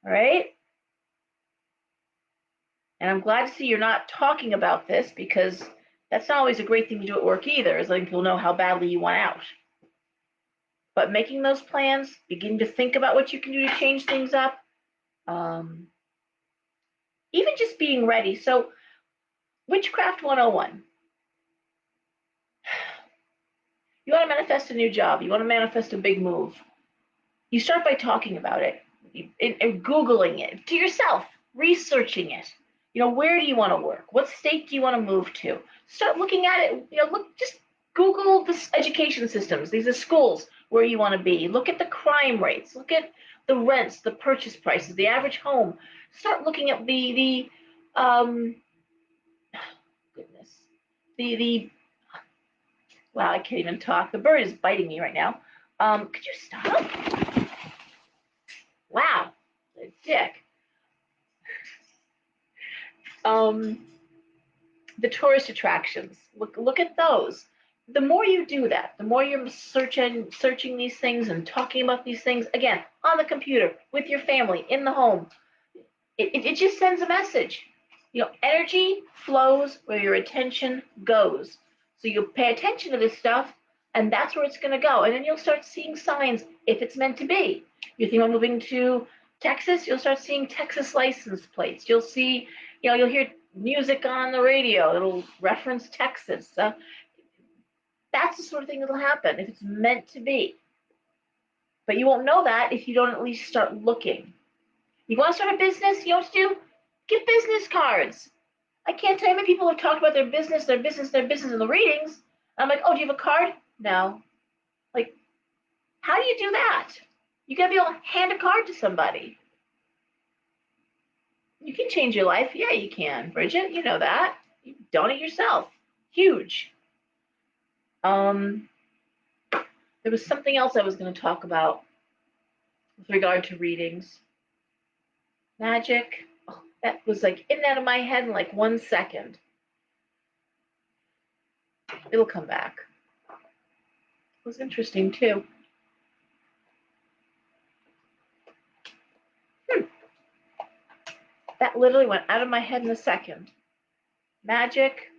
Speaker 1: All right? And I'm glad to see you're not talking about this, because that's not always a great thing to do at work either, is letting people know how badly you want out. But making those plans, beginning to think about what you can do to change things up, even just being ready. So Witchcraft 101. You want to manifest a new job. You want to manifest a big move. You start by talking about it and Googling it to yourself, researching it. Where do you want to work? What state do you want to move to? Start looking at it. Just Google the education systems. These are schools where you want to be. Look at the crime rates. Look at the rents, the purchase prices, the average home. Start looking at the wow, I can't even talk. The bird is biting me right now. Could you stop? Wow, the dick. The tourist attractions. Look at those. The more you do that, the more you're searching these things and talking about these things, again, on the computer, with your family, in the home, it just sends a message. Energy flows where your attention goes. So you pay attention to this stuff, and that's where it's going to go. And then you'll start seeing signs if it's meant to be. You think I'm moving to Texas, you'll start seeing Texas license plates. You'll see, you'll hear music on the radio that'll reference Texas. That's the sort of thing that'll happen if it's meant to be. But you won't know that if you don't at least start looking. You want to start a business? You know what to do? Get business cards. I can't tell you how many people have talked about their business in the readings. I'm like, oh, do you have a card? No. Like, how do you do that? You got to be able to hand a card to somebody. You can change your life. Yeah, you can, Bridget. You know that. You done it yourself. Huge. There was something else I was going to talk about with regard to readings. Magic. Oh, that was like in and out of my head in like 1 second. It'll come back. It was interesting too. That literally went out of my head in a second. Magic.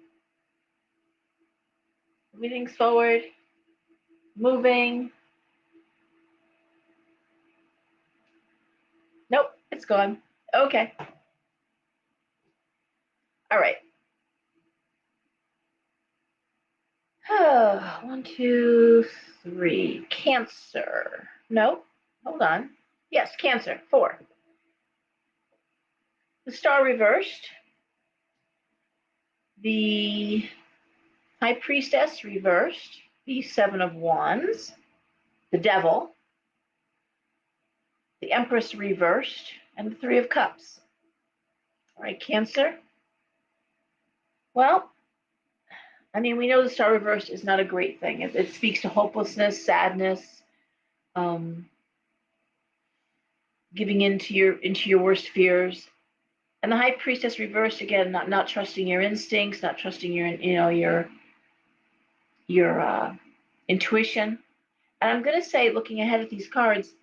Speaker 1: Readings forward. Moving. Nope, it's gone. Okay. All right. 1, 2, 3. Cancer. No, hold on. Yes, Cancer. 4. The Star reversed. The High Priestess reversed. The 7 of Wands. The Devil. The Empress reversed. And the 3 of Cups. All right, Cancer. Well, I mean, we know the Star reversed is not a great thing. It speaks to hopelessness, sadness, giving into your worst fears. And the High Priestess reversed again, not trusting your instincts, not trusting your intuition. And I'm going to say, looking ahead at these cards,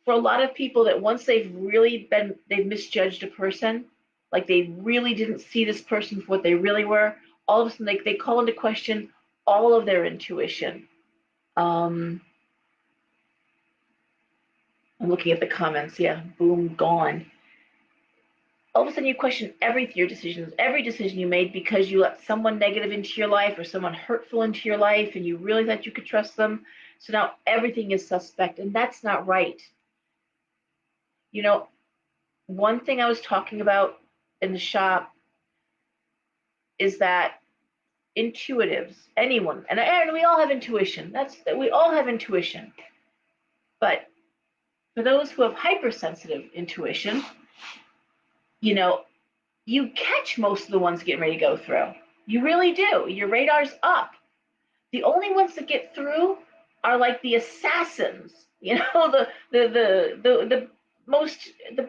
Speaker 1: for a lot of people that once they've misjudged a person, like they really didn't see this person for what they really were, all of a sudden they call into question all of their intuition. I'm looking at the comments. Yeah, boom, gone. All of a sudden you question every decision you made because you let someone negative into your life or someone hurtful into your life and you really thought you could trust them. So now everything is suspect, and that's not right. You know, one thing I was talking about in the shop is that intuitives, anyone, and we all have intuition. We all have intuition. But for those who have hypersensitive intuition, you catch most of the ones getting ready to go through. You really do. Your radar's up. The only ones that get through are like the assassins, the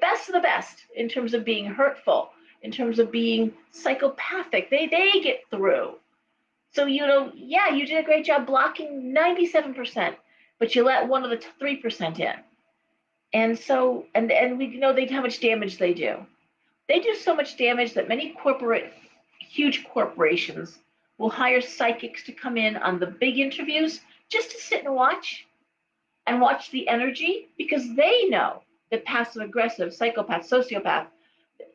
Speaker 1: best of the best in terms of being hurtful, in terms of being psychopathic. They get through. So yeah, you did a great job blocking 97%, but you let one of the 3% in. And so and we know how much damage they do. They do so much damage that many huge corporations will hire psychics to come in on the big interviews just to sit and watch the energy, because they know that passive aggressive, psychopath, sociopath,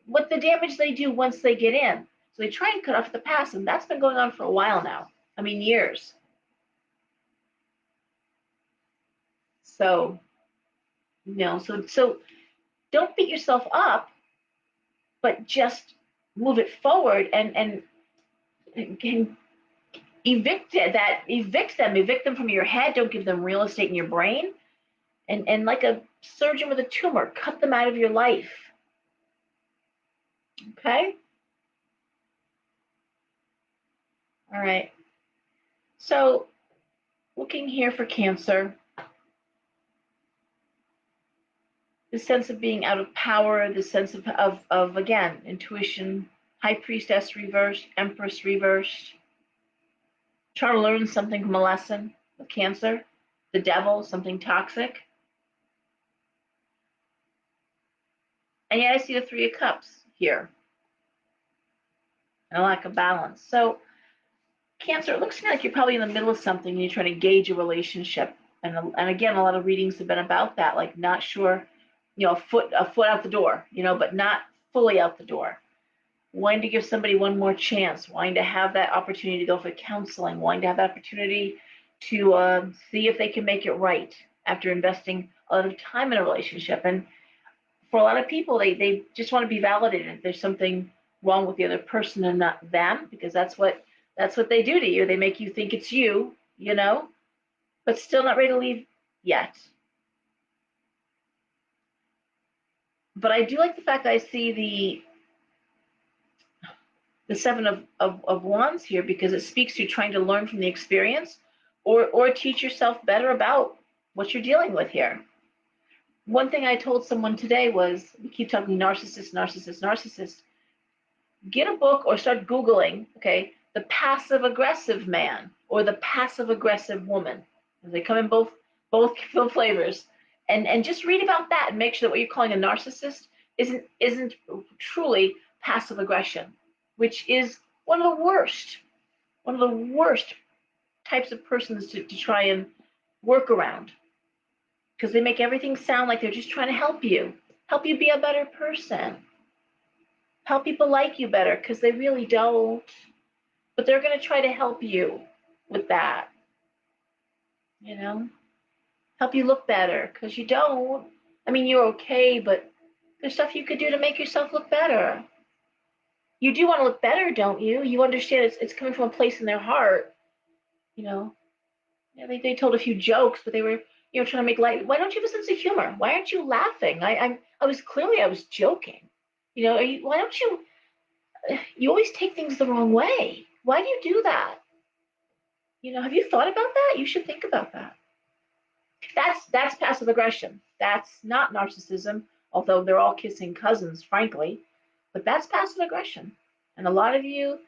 Speaker 1: what the damage they do once they get in. So they try and cut off the past, and that's been going on for a while now. I mean, years. So, so don't beat yourself up, but just move it forward and evict them from your head. Don't give them real estate in your brain, and like a surgeon with a tumor, cut them out of your life. Okay. All right. So looking here for Cancer, the sense of being out of power, the sense of again, intuition, High Priestess reversed, Empress reversed. Trying to learn something from a lesson with Cancer. The Devil, something toxic. And yet I see the 3 of Cups here. And a lack of balance. So Cancer, it looks to me like you're probably in the middle of something and you're trying to gauge a relationship. And again, a lot of readings have been about that, like not sure, a foot out the door, but not fully out the door. Wanting to give somebody one more chance, wanting to have that opportunity to go for counseling, wanting to have that opportunity to see if they can make it right after investing a lot of time in a relationship. And for a lot of people, they just want to be validated. There's something wrong with the other person and not them, because that's what they do to you. They make you think it's you, but still not ready to leave yet. But I do like the fact that I see the Seven of Wands here, because it speaks to trying to learn from the experience, or teach yourself better about what you're dealing with here. One thing I told someone today was, we keep talking narcissist, narcissist, narcissist. Get a book or start Googling, okay, the passive aggressive man or the passive aggressive woman. They come in both flavors. And just read about that and make sure that what you're calling a narcissist isn't truly passive aggression, which is one of the worst types of persons to try and work around, because they make everything sound like they're just trying to help you be a better person, help people like you better, because they really don't. But they're going to try to help you with that, you know, help you look better, because you don't. I mean, you're okay, but there's stuff you could do to make yourself look better. You do want to look better, don't you? You understand it's coming from a place in their heart, you know. Yeah, they told a few jokes, but they were, trying to make light. Why don't you have a sense of humor? Why aren't you laughing? I was joking. Why don't you? You always take things the wrong way. Why do you do that? Have you thought about that? You should think about that. That's passive aggression. That's not narcissism, although they're all kissing cousins, frankly. But that's passive aggression. And a lot of you,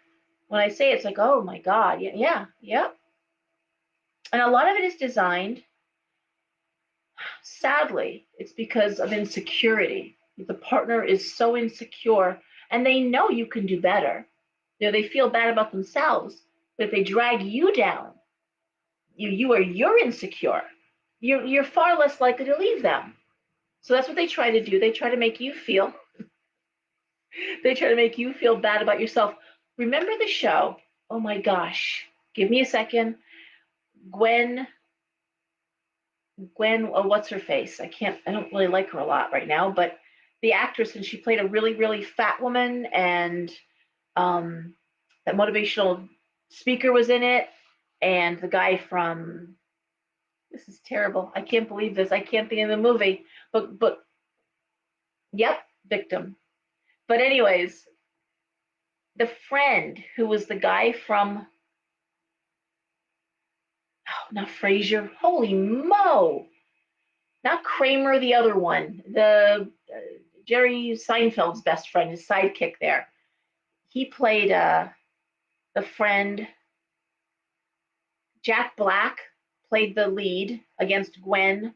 Speaker 1: when I say it, it's like, oh my God, yeah, yeah, yeah. And a lot of it is designed, sadly, it's because of insecurity. The partner is so insecure, and they know you can do better. They feel bad about themselves, but if they drag you down, you're insecure. You're far less likely to leave them. So that's what they try to do. They try to make you feel bad about yourself. Remember the show? Oh my gosh. Give me a second. Gwen, what's her face? I don't really like her a lot right now, but the actress, and she played a really, really fat woman, and that motivational speaker was in it, and the guy from, this is terrible. I can't believe this. I can't think of the movie, but yep, victim. But anyways, the friend who was the guy from, oh, not Frasier. Holy mo! Not Kramer, the other one. The Jerry Seinfeld's best friend, his sidekick there. He played the friend. Jack Black played the lead against Gwen.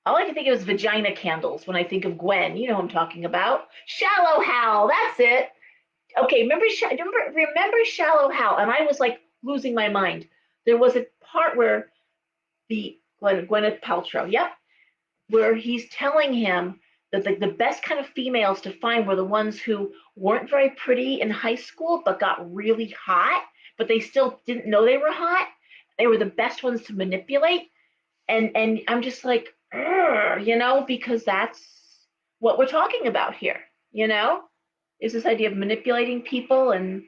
Speaker 1: All I can think of is vagina candles when I think of Gwen. You know who I'm talking about. Shallow Hal, that's it. Okay, remember Shallow Hal? And I was like losing my mind. There was a part where Gwyneth Paltrow, yep, where he's telling him that the best kind of females to find were the ones who weren't very pretty in high school but got really hot, but they still didn't know they were hot. They were the best ones to manipulate. And I'm just like, because that's what we're talking about here, is this idea of manipulating people. And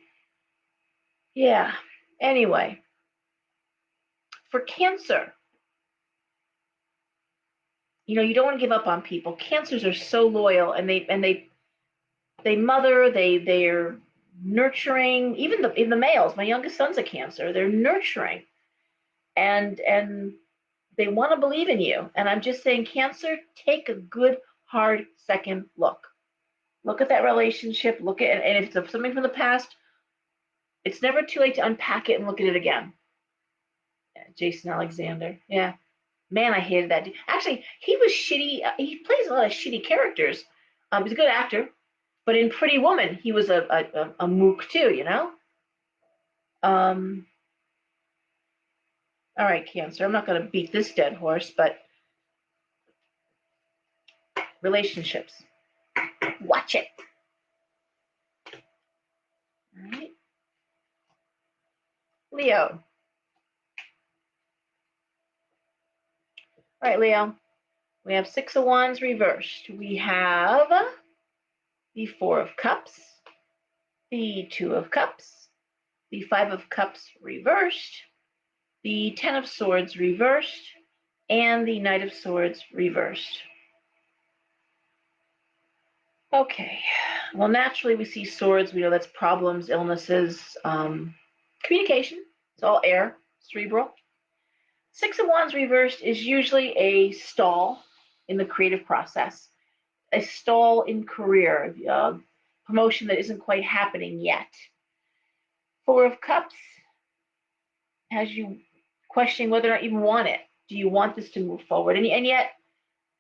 Speaker 1: yeah, anyway, for Cancer, you don't want to give up on people. Cancers are so loyal, and they mother, they're nurturing. Even the males, my youngest son's a Cancer, they're nurturing, and they want to believe in you. And I'm just saying, Cancer, take a good hard second look at that relationship, and if it's something from the past, it's never too late to unpack it and look at it again. Yeah, Jason Alexander, yeah, man, I hated that dude. Actually, he was shitty. He plays a lot of shitty characters. He's a good actor, but in Pretty Woman, he was a mook too. Um, all right, Cancer. I'm not going to beat this dead horse, but relationships. Watch it. All right, Leo. All right, Leo. We have Six of Wands reversed. We have the Four of Cups, the Two of Cups, the Five of Cups reversed, the Ten of Swords reversed, and the Knight of Swords reversed. Okay, well, naturally we see swords, we know that's problems, illnesses, communication. It's all air, cerebral. Six of Wands reversed is usually a stall in the creative process, a stall in career, promotion that isn't quite happening yet. Four of Cups has you questioning whether or not you want it. Do you want this to move forward? And yet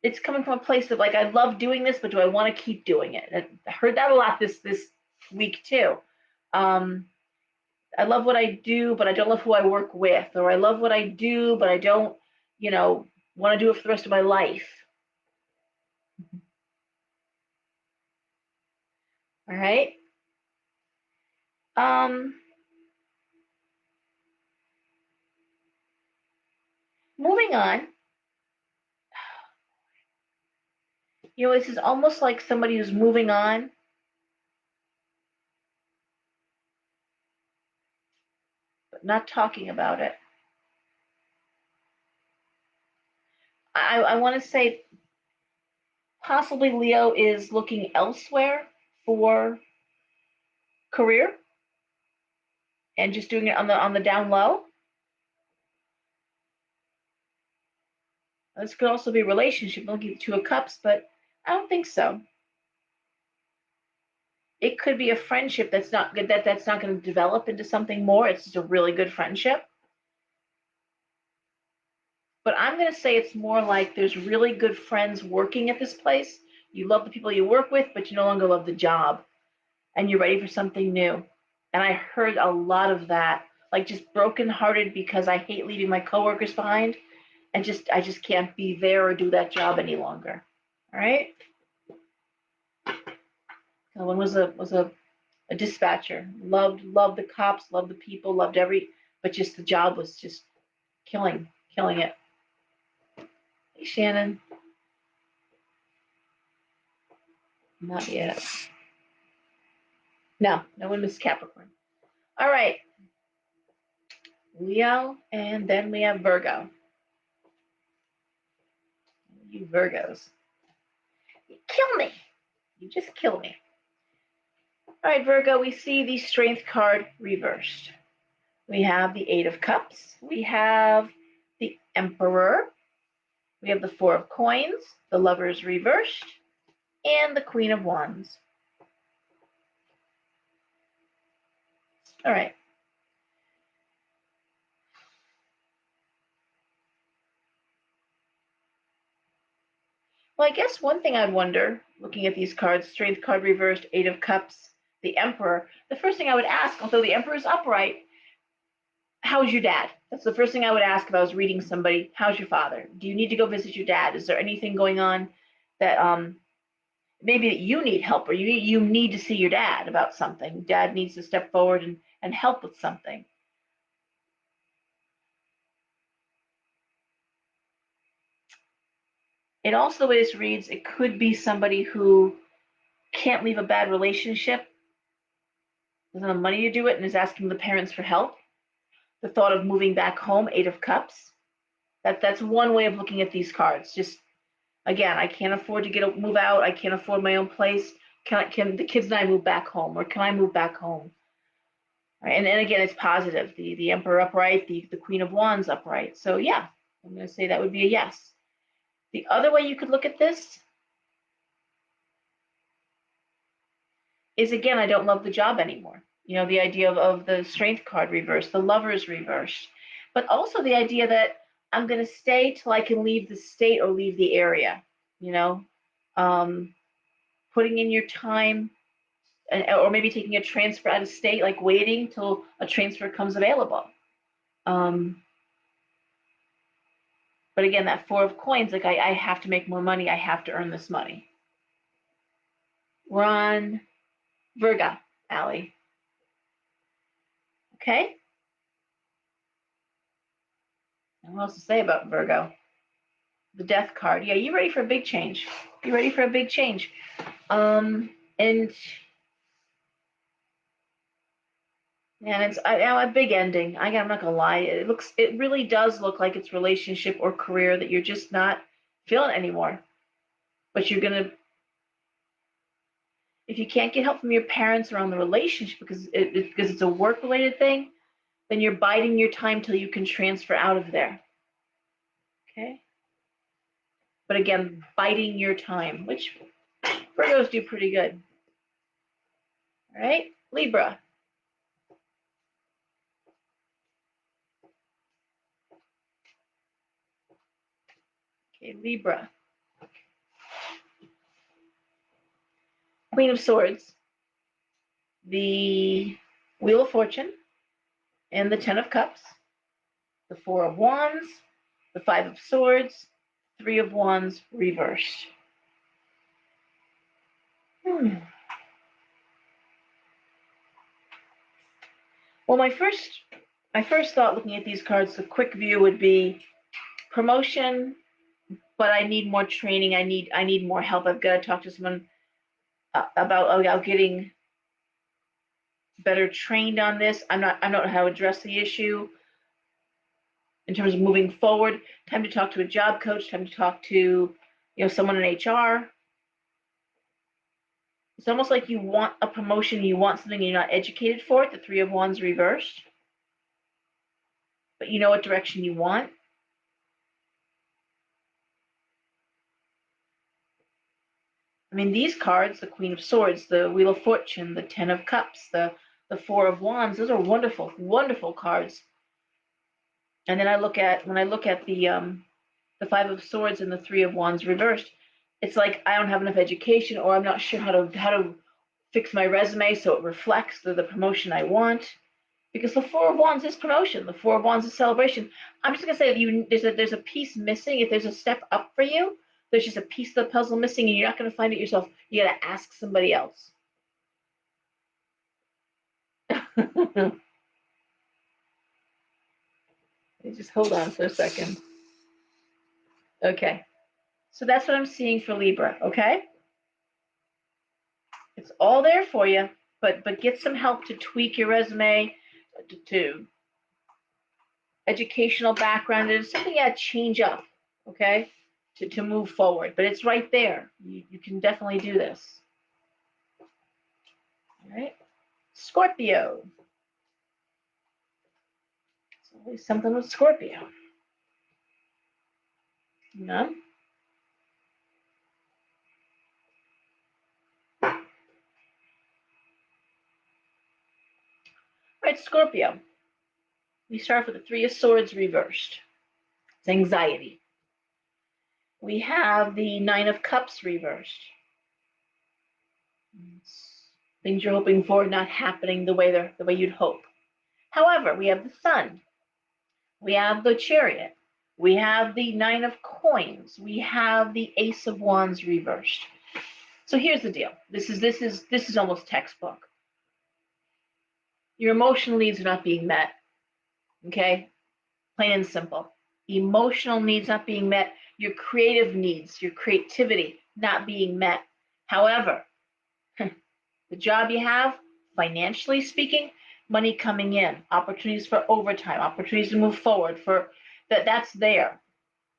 Speaker 1: it's coming from a place of like, I love doing this, but do I want to keep doing it? I heard that a lot this week too. I love what I do, but I don't love who I work with, or I love what I do, but I don't, want to do it for the rest of my life. All right. Moving on. This is almost like somebody who's moving on, but not talking about it. I want to say possibly Leo is looking elsewhere for career and just doing it on the down low. This could also be a relationship, looking at the Two of Cups, but I don't think so. It could be a friendship that's not good, that's not going to develop into something more. It's just a really good friendship. But I'm going to say it's more like there's really good friends working at this place. You love the people you work with, but you no longer love the job, and you're ready for something new. And I heard a lot of that, like just brokenhearted because I hate leaving my coworkers behind, and I just can't be there or do that job any longer. All right. One was a dispatcher. Loved the cops, loved the people, loved but just the job was just killing it. Hey, Shannon. Not yet. No one missed Capricorn. All right. Leo, and then we have Virgo. You Virgos. You kill me. You just kill me. All right, Virgo, we see the Strength card reversed. We have the Eight of Cups. We have the Emperor. We have the Four of Coins, the Lovers reversed, and the Queen of Wands. All right. Well, I guess one thing I'd wonder, looking at these cards, Strength card reversed, Eight of Cups, the Emperor, the first thing I would ask, although the Emperor is upright, how's your dad? That's the first thing I would ask if I was reading somebody. How's your father? Do you need to go visit your dad? Is there anything going on that maybe that you need help, or you need to see your dad about something? Dad needs to step forward and help with something. It also, the way this reads, it could be somebody who can't leave a bad relationship, doesn't have money to do it, and is asking the parents for help. The thought of moving back home, Eight of Cups. That's one way of looking at these cards. Just again, I can't afford to move out. I can't afford my own place. Can the kids and I move back home, or can I move back home? Right? And again, it's positive. The Emperor upright, the Queen of Wands upright. So yeah, I'm going to say that would be a yes. The other way you could look at this is, again, I don't love the job anymore. The idea of the Strength card reversed, the Lovers reversed, but also the idea that I'm going to stay till I can leave the state or leave the area. Putting in your time, or maybe taking a transfer out of state, like waiting till a transfer comes available. But again, that Four of Coins, like I have to make more money. I have to earn this money. We're on Virgo, Allie. Okay? And what else to say about Virgo? The Death card. Yeah, you ready for a big change. You ready for a big change. And And it's a big ending. I'm not gonna lie. It really does look like it's relationship or career that you're just not feeling anymore. But you're gonna, if you can't get help from your parents around the relationship because it's a work related thing, then you're biding your time till you can transfer out of there. Okay. But again, biding your time, which Virgos do pretty good. All right, Libra. Okay, Libra. Queen of Swords, the Wheel of Fortune, and the Ten of Cups, the Four of Wands, the Five of Swords, Three of Wands reversed. Well, my first thought looking at these cards, the quick view would be promotion, but I need more training. I need more help. I've got to talk to someone about getting better trained on this. I don't know how to address the issue in terms of moving forward. Time to talk to a job coach. Time to talk to someone in HR. It's almost like you want a promotion, you want something you're not educated for it. The Three of Wands reversed, but you know what direction you want. I mean, these cards, the Queen of Swords, the Wheel of Fortune, the Ten of Cups, the Four of Wands, those are wonderful, wonderful cards. And then when I look at the Five of Swords and the Three of Wands reversed, it's like I don't have enough education, or I'm not sure how to fix my resume so it reflects the promotion I want. Because the Four of Wands is promotion. The Four of Wands is celebration. I'm just gonna say if there's a piece missing, if there's a step up for you, there's just a piece of the puzzle missing, and you're not gonna find it yourself. You gotta ask somebody else. Just hold on for a second. Okay, so that's what I'm seeing for Libra. Okay, it's all there for you, but get some help to tweak your resume, to educational background. There's something you gotta change up. Okay, to move forward, but it's right there. You can definitely do this. All right, Scorpio. It's always something with Scorpio. No. All right, Scorpio. We start with the Three of Swords reversed. It's anxiety. We have the Nine of Cups reversed. It's things you're hoping for not happening the way you'd hope. However, we have the Sun. We have the Chariot. We have the Nine of Coins. We have the Ace of Wands reversed. So here's the deal. This is almost textbook. Your emotional needs are not being met. Okay? Plain and simple. Emotional needs not being met. Your creative needs, your creativity not being met. However, the job you have, financially speaking, money coming in, opportunities for overtime, opportunities to move forward, for that's there.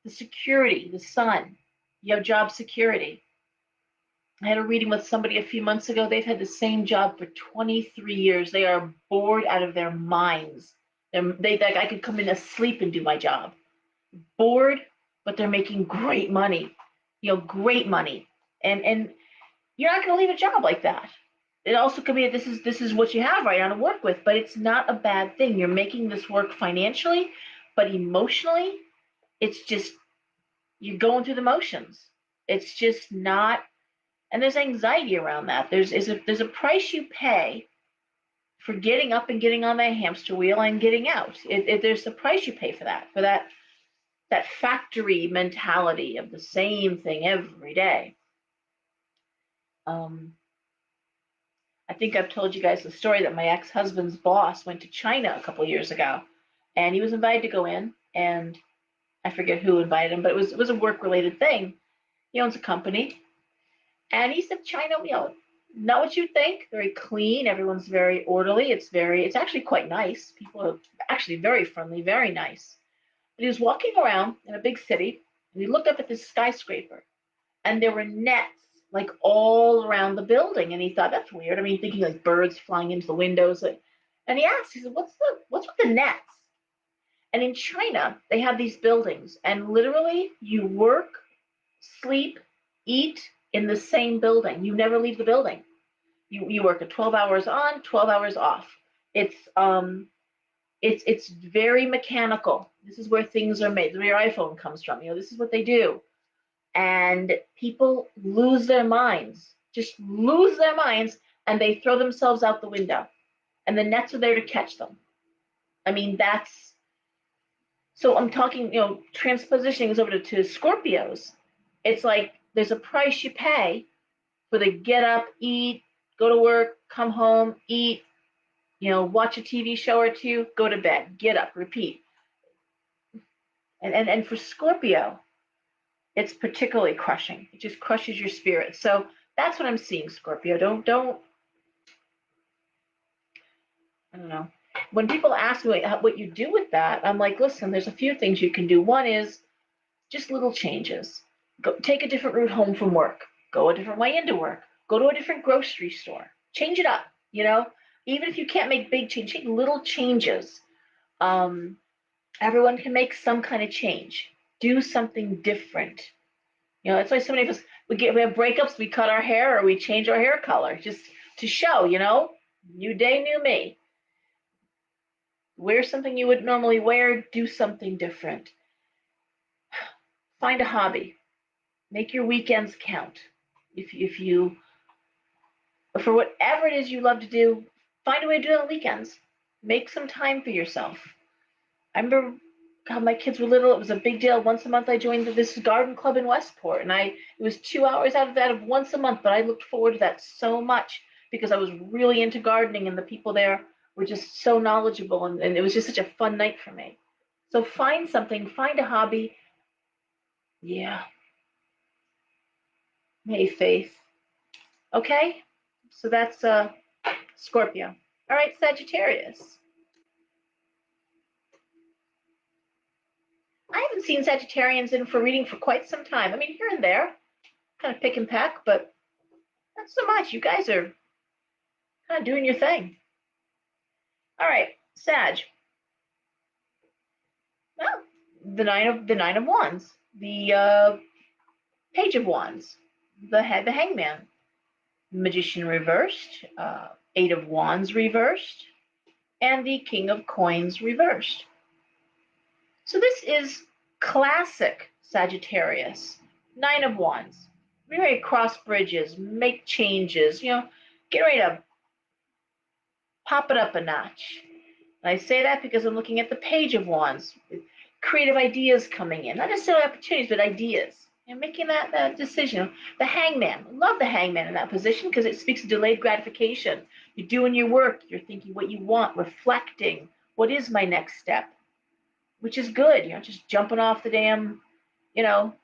Speaker 1: The security, the Sun, you have job security. I had a reading with somebody a few months ago. They've had the same job for 23 years. They are bored out of their minds. I could come in asleep and do my job. Bored, but they're making great money. Great money. And you're not going to leave a job like that. It also could be that this is what you have right now to work with, but it's not a bad thing. You're making this work financially, but emotionally, it's just you're going through the motions. It's just not, and there's anxiety around that. There's a price you pay for getting up and getting on that hamster wheel and getting out. There's a price you pay for that factory mentality of the same thing every day. I think I've told you guys the story that my ex-husband's boss went to China a couple years ago, and he was invited to go in, and I forget who invited him, but it was a work-related thing. He owns a company, and he said China, Not what you think. Very clean. Everyone's very orderly. It's actually quite nice. People are actually very friendly, very nice. But he was walking around in a big city, and he looked up at this skyscraper, and there were nets like all around the building, and he thought that's weird. I mean, thinking like birds flying into the windows. And he asked, he said, "What's with the nets?" And in China, they have these buildings, and literally you work, sleep, eat in the same building. You never leave the building. You work at 12 hours on, 12 hours off. It's very mechanical. This is where things are made. Where your iPhone comes from. This is what they do. And people lose their minds, just lose their minds, and they throw themselves out the window. And the nets are there to catch them. I mean, that's so I'm talking, transpositioning is over to Scorpios. It's like there's a price you pay for the get up, eat, go to work, come home, eat, watch a TV show or two, go to bed, get up, repeat. And for Scorpio, it's particularly crushing. It just crushes your spirit. So that's what I'm seeing, Scorpio. Don't I don't know. When people ask me what you do with that, I'm like, listen, there's a few things you can do. One is just little changes. Go take a different route home from work. Go a different way into work. Go to a different grocery store. Change it up. Even if you can't make big change, take little changes. Um, Everyone can make some kind of change. Do something different. That's why so many of us we have breakups, we cut our hair or we change our hair color just to show, new day, new me. Wear something you would normally wear, do something different. Find a hobby. Make your weekends count. If you for whatever it is you love to do, find a way to do it on weekends. Make some time for yourself. I remember God, my kids were little. It was a big deal. Once a month, I joined this garden club in Westport, and it was 2 hours out of that of once a month. But I looked forward to that so much because I was really into gardening, and the people there were just so knowledgeable, and it was just such a fun night for me. So find something, find a hobby. Yeah, hey, Faith. Okay, so that's Scorpio. All right, Sagittarius. I haven't seen Sagittarians in for reading for quite some time. I mean, here and there, kind of pick and pack, but not so much. You guys are kind of doing your thing. All right, Sag. Well, the nine of wands, the page of wands, the hangman, magician reversed, eight of wands reversed, and the king of coins reversed. So this is classic Sagittarius. Nine of wands. Be ready to cross bridges, make changes, get ready to pop it up a notch. And I say that because I'm looking at the page of wands, creative ideas coming in, not necessarily opportunities, but ideas. And making that decision. The hangman, love the hangman in that position because it speaks of delayed gratification. You're doing your work, you're thinking what you want, reflecting, what is my next step? Which is good, just jumping off the damn, you know,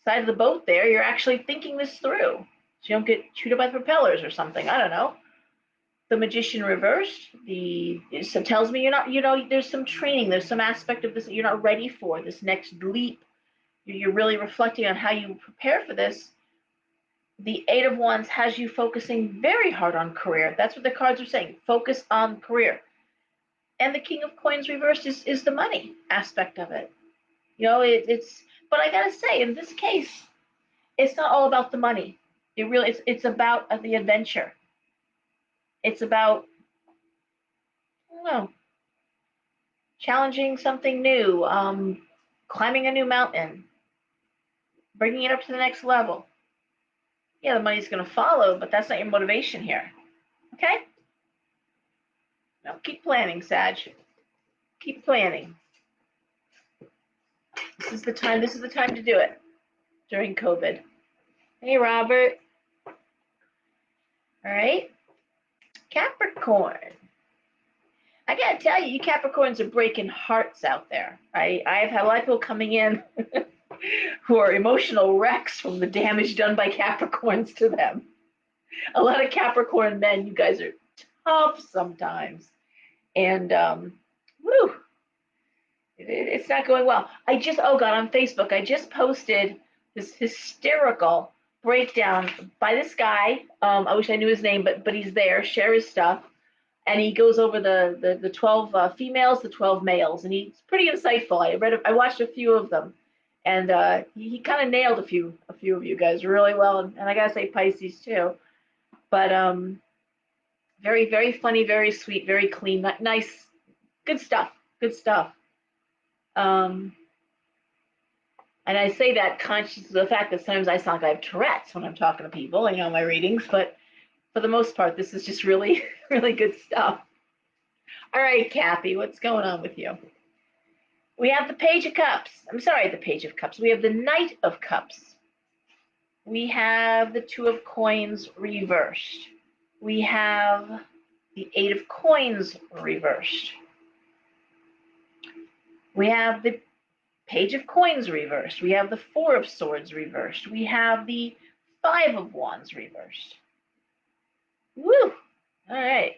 Speaker 1: side of the boat there. You're actually thinking this through. So you don't get chewed up by the propellers or something. I don't know. The magician reversed, so tells me you're not, there's some training, there's some aspect of this that you're not ready for, this next leap. You're really reflecting on how you prepare for this. The eight of wands has you focusing very hard on career. That's what the cards are saying. Focus on career. And the king of coins reversed is the money aspect of it. But I gotta say, in this case, it's not all about the money. It's about the adventure. It's about, I don't know, challenging something new, climbing a new mountain, bringing it up to the next level. Yeah, the money's going to follow, but that's not your motivation here. Okay? Now keep planning, Sag. Keep planning. This is the time. This is the time to do it during COVID. Hey, Robert. All right. Capricorn. I gotta tell you, you Capricorns are breaking hearts out there. I've had a lot of people coming in who are emotional wrecks from the damage done by Capricorns to them. A lot of Capricorn men, you guys are tough sometimes. And woo, it's not going well. Oh God, on Facebook, I just posted this hysterical breakdown by this guy. I wish I knew his name, but he's there, share his stuff. And he goes over the 12 females, the 12 males, and he's pretty insightful. I watched a few of them, and he kind of nailed a few of you guys really well, and I gotta say Pisces too. But very very funny, very sweet, very clean, nice, good stuff, good stuff. Um, and I say that conscious of the fact that sometimes I sound like I have Tourette's when I'm talking to people, my readings, but for the most part, this is just really really good stuff. All right, Kathy, what's going on with you? We have the Page of Cups. I'm sorry, the Page of Cups. We have the Knight of Cups. We have the Two of Coins reversed. We have the Eight of Coins reversed. We have the Page of Coins reversed. We have the Four of Swords reversed. We have the Five of Wands reversed. Woo! All right.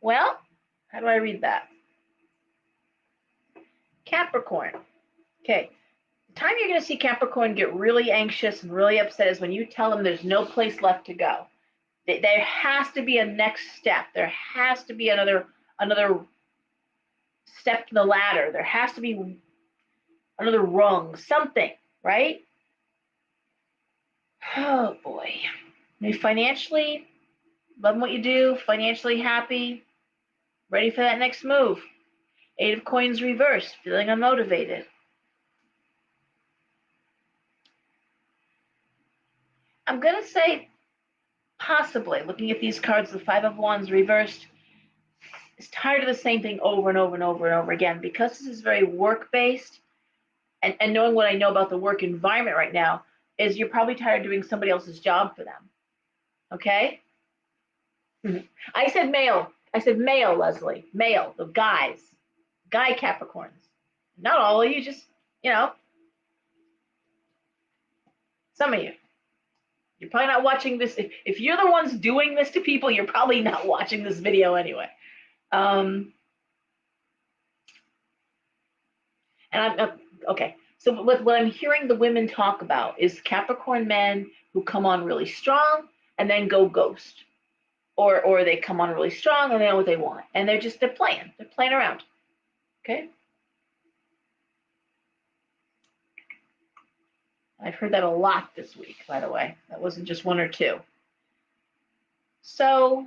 Speaker 1: Well, how do I read that? Capricorn. Okay. The time you're going to see Capricorn get really anxious and really upset is when you tell them there's no place left to go. There has to be a next step. There has to be another step to the ladder. There has to be another rung, something, right? Oh boy. Maybe financially, loving what you do, financially happy, ready for that next move. Eight of Coins reversed, feeling unmotivated. I'm going to say possibly, looking at these cards, the Five of Wands reversed, is tired of the same thing over and over and over and over again. Because this is very work-based, and knowing what I know about the work environment right now, is you're probably tired of doing somebody else's job for them. Okay? I said male. I said male, Leslie. Male, the guys. Guy Capricorns. Not all of you, just, some of you. You're probably not watching this. If you're the ones doing this to people, you're probably not watching this video anyway. And okay. So what I'm hearing the women talk about is Capricorn men who come on really strong and then go ghost, or they come on really strong and they know what they want, and they're playing around. Okay. I've heard that a lot this week, by the way. That wasn't just one or two. So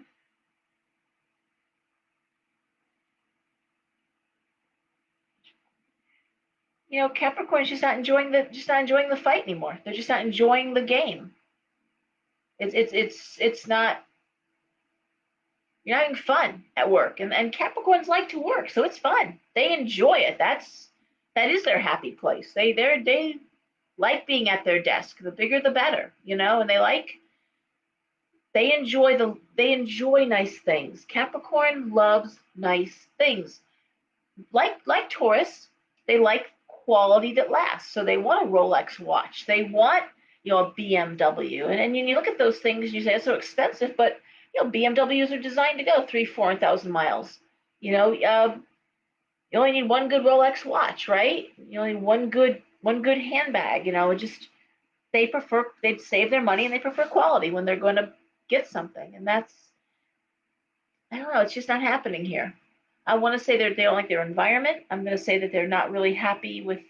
Speaker 1: Capricorn's just not enjoying the fight anymore. They're just not enjoying the game. It's not. You're not having fun at work, and Capricorns like to work, so it's fun. They enjoy it. That is their happy place. They like being at their desk. The bigger, the better, and they enjoy nice things. Capricorn loves nice things. Like Taurus, they like quality that lasts. So they want a Rolex watch. They want, a BMW. And you look at those things and you say it's so expensive, but BMWs are designed to go 3,000-4,000 miles. You only need one good Rolex watch, right? You only need one good handbag. They'd save their money and they prefer quality when they're going to get something. And that's, I don't know, it's just not happening here. I want to say they don't like their environment. I'm going to say that they're not really happy with,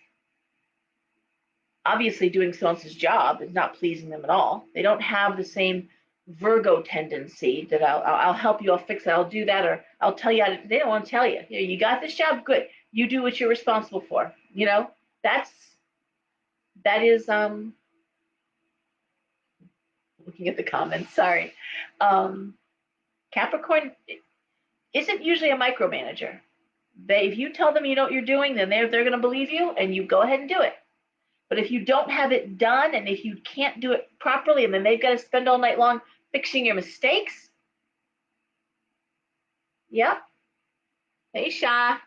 Speaker 1: obviously, doing someone else's job is not pleasing them at all. They don't have the same Virgo tendency that I'll help you, I'll fix it, I'll do that, or I'll tell you. They don't want to tell you. You got this job, good. You do what you're responsible for. That is looking at the comments. Sorry, Capricorn isn't usually a micromanager. If you tell them you know what you're doing, then they're going to believe you, and you go ahead and do it. But if you don't have it done, and if you can't do it properly, and then they've got to spend all night long fixing your mistakes. Yep. Hey, Sha.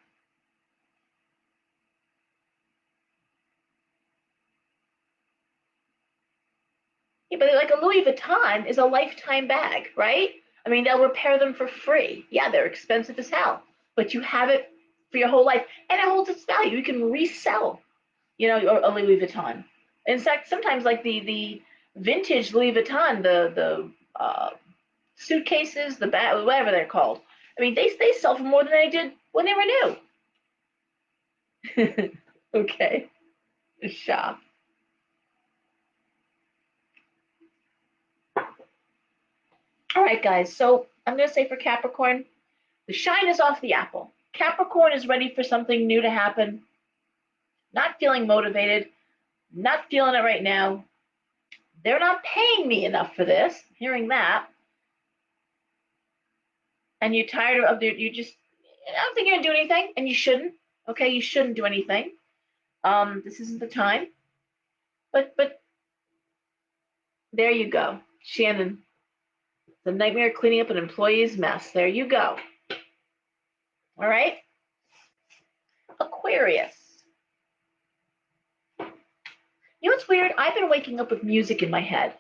Speaker 1: Yeah, but like a Louis Vuitton is a lifetime bag, right? I mean, they'll repair them for free. Yeah, they're expensive as hell, but you have it for your whole life, and it holds its value. You can resell, a Louis Vuitton. In fact, sometimes like the vintage Louis Vuitton, the suitcases, the bag, whatever they're called. I mean, they sell for more than they did when they were new. Okay, shop. All right, guys. So I'm gonna say for Capricorn, the shine is off the apple. Capricorn is ready for something new to happen. Not feeling motivated. Not feeling it right now. They're not paying me enough for this. Hearing that, and you're tired of you just. I don't think you're gonna do anything, and you shouldn't. Okay, you shouldn't do anything. This isn't the time. But there you go, Shannon. The nightmare cleaning up an employee's mess. There you go. All right. Aquarius. You know what's weird? I've been waking up with music in my head.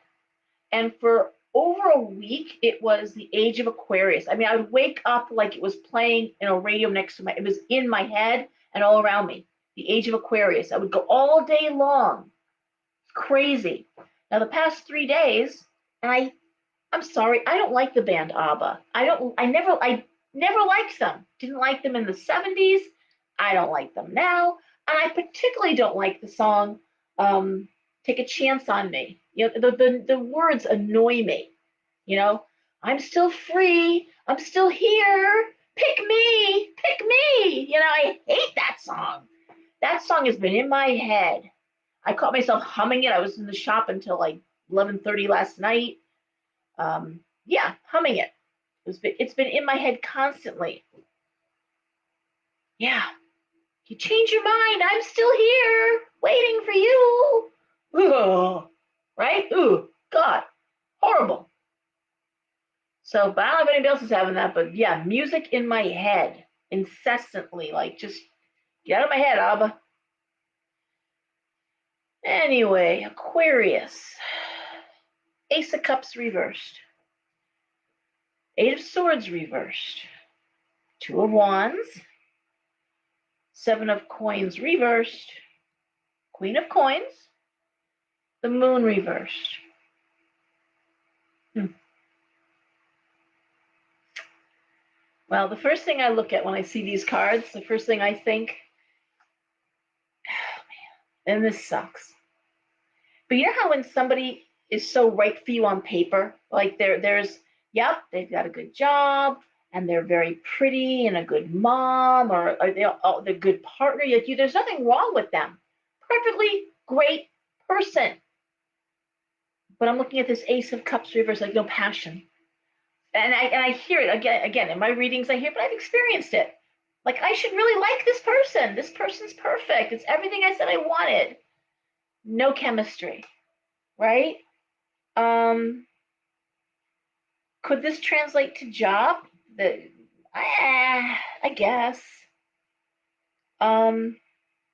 Speaker 1: And for over a week, it was the age of Aquarius. I mean, I would wake up like it was playing in a radio next to it was in my head and all around me. The age of Aquarius. I would go all day long. Crazy. Now the past 3 days, and I'm sorry, I don't like the band ABBA. I never liked them. Didn't like them in the 70s. I don't like them now. And I particularly don't like the song Take a Chance on Me. The words annoy me. You know, I'm still free. I'm still here. Pick me. Pick me. I hate that song. That song has been in my head. I caught myself humming it. I was in the shop until like 11:30 last night. Yeah, humming it. It's been in my head constantly. Yeah, you change your mind. I'm still here, waiting for you. Ugh. Right? Ooh, God, horrible. So, but I don't know if anybody else is having that, but yeah, music in my head incessantly, like just get out of my head, Abba. Anyway, Aquarius, Ace of Cups reversed, Eight of Swords reversed, Two of Wands, Seven of Coins reversed, Queen of Coins, the Moon reversed. Well, the first thing I look at when I see these cards, the first thing I think, oh man, and this sucks. But you know how when somebody is so right for you on paper, like yep, they've got a good job and they're very pretty and a good mom or they're a good partner. There's nothing wrong with them. Perfectly great person. But I'm looking at this Ace of Cups reverse, like no passion. And I hear it again in my readings. I hear, but I've experienced it. Like I should really like this person. This person's perfect. It's everything I said I wanted. No chemistry, right? Um, could this translate to job? I guess. Um,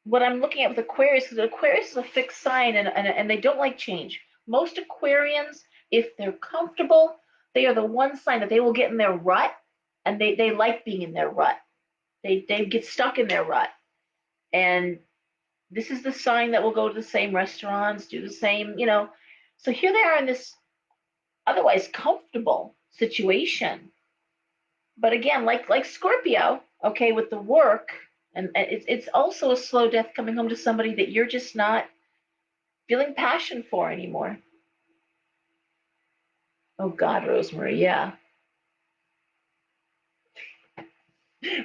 Speaker 1: what I'm looking at with Aquarius is Aquarius is a fixed sign and they don't like change. Most Aquarians, if they're comfortable, they are the one sign that they will get in their rut and they like being in their rut. They get stuck in their rut. And this is the sign that will go to the same restaurants, do the same, So here they are in this otherwise comfortable situation. But again, like Scorpio, okay, with the work, and it's also a slow death coming home to somebody that you're just not feeling passion for anymore. Oh God, Rosemary, yeah.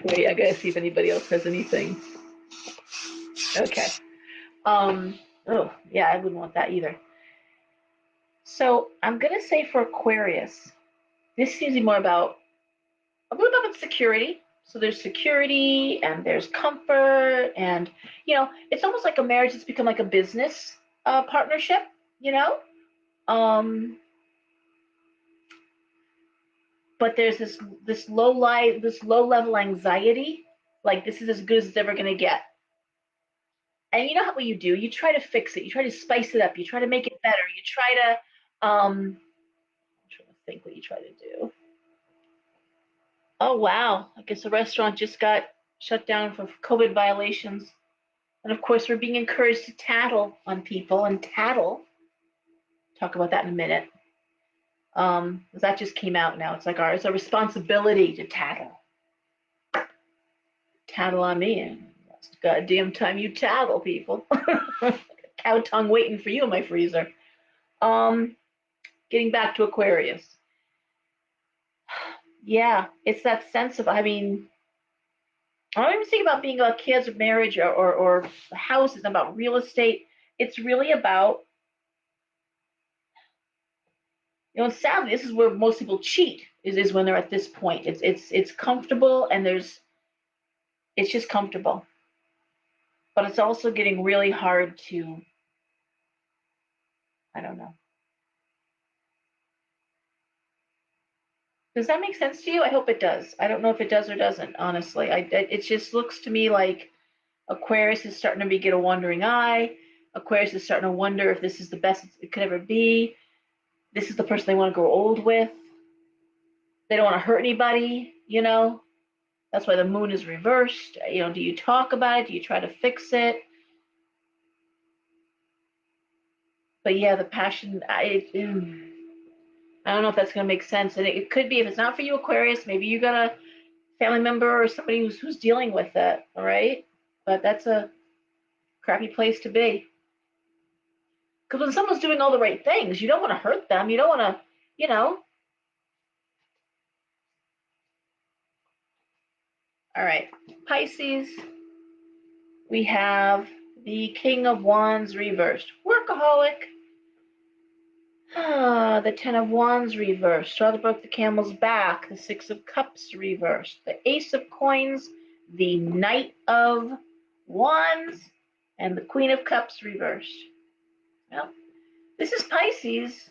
Speaker 1: Wait, I gotta see if anybody else has anything. Okay. Oh yeah, I wouldn't want that either. So I'm gonna say for Aquarius, this seems to be more about a little bit of security. So there's security and there's comfort, and it's almost like a marriage that's become like a business partnership. You know, um, but there's this low level anxiety, like this is as good as it's ever gonna get. And you know what you do? You try to fix it. You try to spice it up. You try to make it better. You try to I'm trying to think what you try to do. Oh wow, I guess the restaurant just got shut down for COVID violations. And of course, we're being encouraged to tattle on people and tattle. Talk about that in a minute. That just came out now. It's like it's a responsibility to tattle. Tattle on me. And that's the goddamn time you tattle, people. Cow tongue waiting for you in my freezer. Um, Getting back to Aquarius. Yeah, it's that sense of, I mean, I don't even think about being about kids or marriage or houses, about real estate. It's really about, and sadly, this is where most people cheat, is when they're at this point. It's comfortable and it's just comfortable. But it's also getting really hard to, I don't know. Does that make sense to you? I hope it does. I don't know if it does or doesn't, honestly. It just looks to me like Aquarius is starting to get a wandering eye. Aquarius is starting to wonder if this is the best it could ever be. This is the person they want to grow old with. They don't want to hurt anybody. That's why the moon is reversed. Do you talk about it? Do you try to fix it? But yeah, the passion, I don't know if that's going to make sense. And it could be, if it's not for you, Aquarius, maybe you got a family member or somebody who's dealing with it. All right. But that's a crappy place to be. Because when someone's doing all the right things, you don't want to hurt them. You don't want to, you know. All right. Pisces, we have the King of Wands reversed. Workaholic. The Ten of Wands reversed. Straw that broke the camel's back. The Six of Cups reversed. The Ace of Coins. The Knight of Wands. And the Queen of Cups reversed. Well, this is Pisces.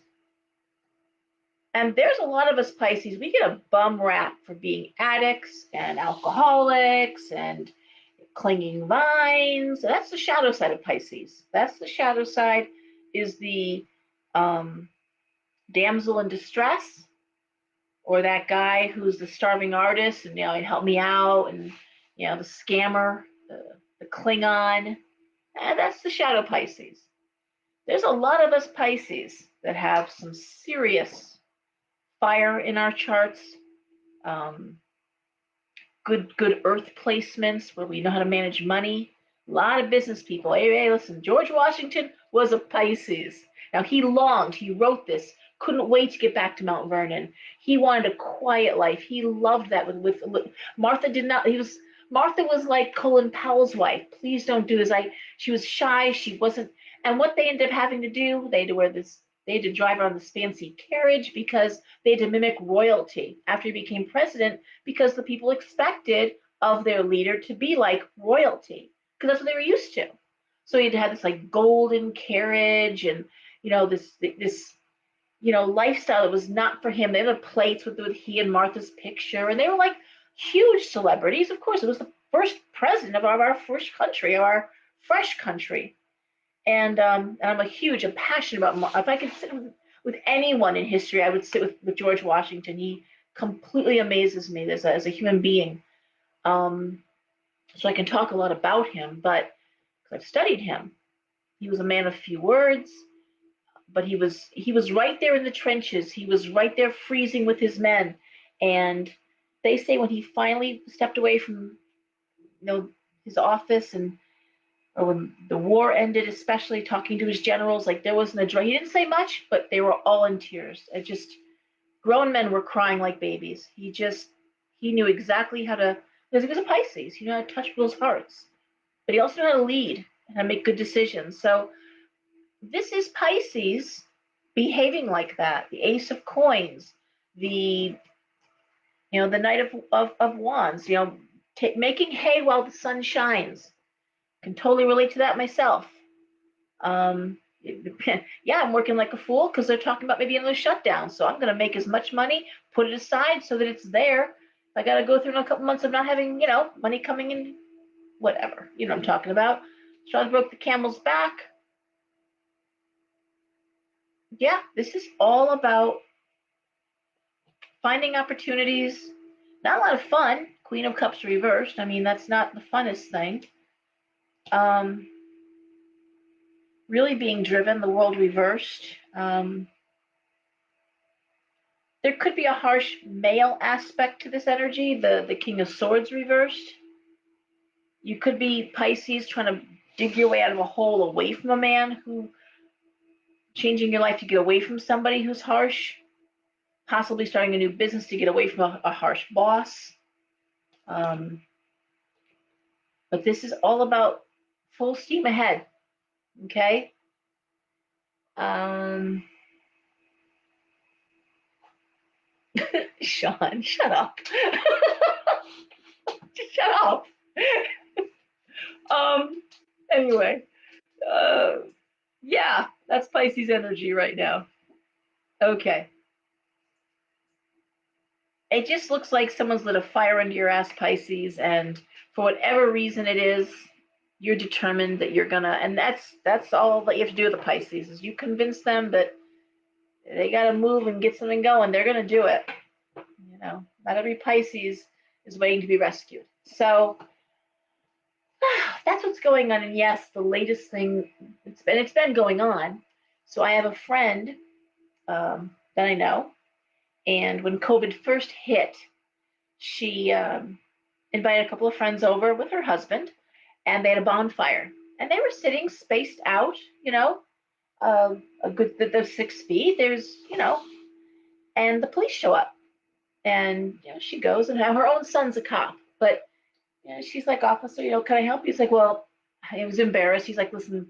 Speaker 1: And there's a lot of us Pisces. We get a bum rap for being addicts and alcoholics and clinging vines. That's the shadow side of Pisces. That's the shadow side, is the um, damsel in distress, or that guy who's the starving artist and he helped me out, and the scammer, the Klingon. And that's the shadow Pisces. There's a lot of us Pisces that have some serious fire in our charts. Um, good earth placements where we know how to manage money. A lot of business people. Hey, listen, George Washington was a Pisces. Now he wrote this, couldn't wait to get back to Mount Vernon. He wanted a quiet life. He loved that with Martha did not, Martha was like Colin Powell's wife. Please don't do this. She was shy, she wasn't, and what they ended up having to do, they had to drive around this fancy carriage because they had to mimic royalty after he became president, because the people expected of their leader to be like royalty, because that's what they were used to. So he had to have this like golden carriage, and this lifestyle that was not for him. They had plates with he and Martha's picture, and they were like huge celebrities. Of course, it was the first president of our first country, of our fresh country. And I'm passionate about. If I could sit with anyone in history, I would sit with George Washington. He completely amazes me as a human being. Um, so I can talk a lot about him, but I've studied him. He was a man of few words, but he was right there in the trenches. He was right there freezing with his men. And they say when he finally stepped away from his office, and or when the war ended, especially talking to his generals, like there wasn't a dry. He didn't say much, but they were all in tears. It just Grown men were crying like babies. He knew exactly how to, because he was a Pisces. He knew how to touch people's hearts, but he also knew how to lead and how to make good decisions. So this is Pisces behaving like that. The Ace of Coins, the the Knight of Wands. Making hay while the sun shines. Can totally relate to that myself. Um, yeah, I'm working like a fool because they're talking about maybe another shutdown. So I'm going to make as much money, put it aside so that it's there. If I got to go through a couple months of not having, money coming in, whatever. You know what I'm talking about. Straws broke the camel's back. Yeah, this is all about finding opportunities. Not a lot of fun. Queen of Cups reversed. I mean, that's not the funnest thing. Um, really being driven, the world reversed. There could be a harsh male aspect to this energy, the King of Swords reversed. You could be Pisces trying to dig your way out of a hole away from a man who, changing your life to get away from somebody who's harsh, possibly starting a new business to get away from a harsh boss. Um, but this is all about full steam ahead, okay? Um, Sean, shut up. Just shut up. Um, anyway, uh, yeah, that's Pisces energy right now. Okay. It just looks like someone's lit a fire under your ass, Pisces, and for whatever reason it is, you're determined that you're gonna, and that's all that you have to do with the Pisces is you convince them that they gotta move and get something going. They're gonna do it. You know, not every Pisces is waiting to be rescued. So that's what's going on. And yes, the latest thing it's been going on. So I have a friend that I know, and when COVID first hit, she invited a couple of friends over with her husband, and they had a bonfire. And they were sitting spaced out, a good, they're 6 feet. There's, and the police show up, and she goes, and her own son's a cop, but she's like, officer, can I help you? He's like, well, he was embarrassed. He's like, listen,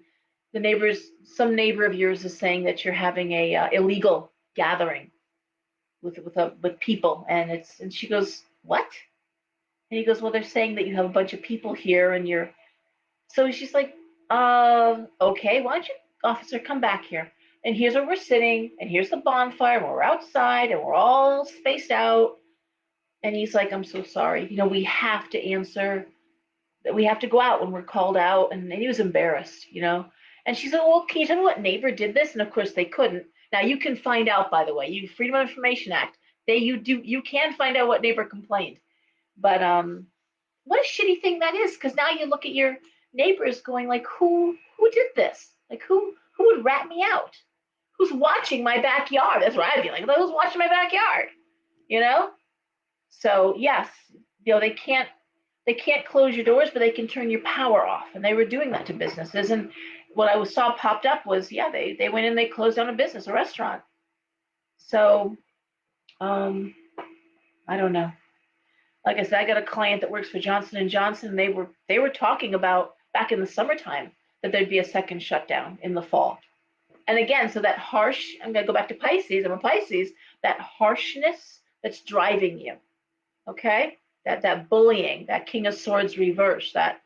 Speaker 1: some neighbor of yours is saying that you're having a illegal gathering with people, and she goes, what? And he goes, well, they're saying that you have a bunch of people here, and you're. So she's like, okay, why don't you, officer, come back here? And here's where we're sitting, and here's the bonfire, and we're outside, and we're all spaced out. And he's like, I'm so sorry. We have to answer, that we have to go out when we're called out. And he was embarrassed. And she said, well, can you tell me what neighbor did this? And of course they couldn't. Now you can find out, by the way, Freedom of Information Act. You can find out what neighbor complained. But what a shitty thing that is, because now you look at your neighbors going like, who did this? Like who would rat me out? Who's watching my backyard? That's what I'd be like. Who's watching my backyard? You know? So yes, they can't close your doors, but they can turn your power off. And they were doing that to businesses. And what I saw popped up was, yeah, they went in, they closed down a business, a restaurant. So I don't know. Like I said, I got a client that works for Johnson and Johnson, and they were talking about back in the summertime that there'd be a second shutdown in the fall. And again, so that harsh, I'm gonna go back to Pisces, I'm a Pisces, that harshness that's driving you, okay? That bullying, that King of Swords reverse, that,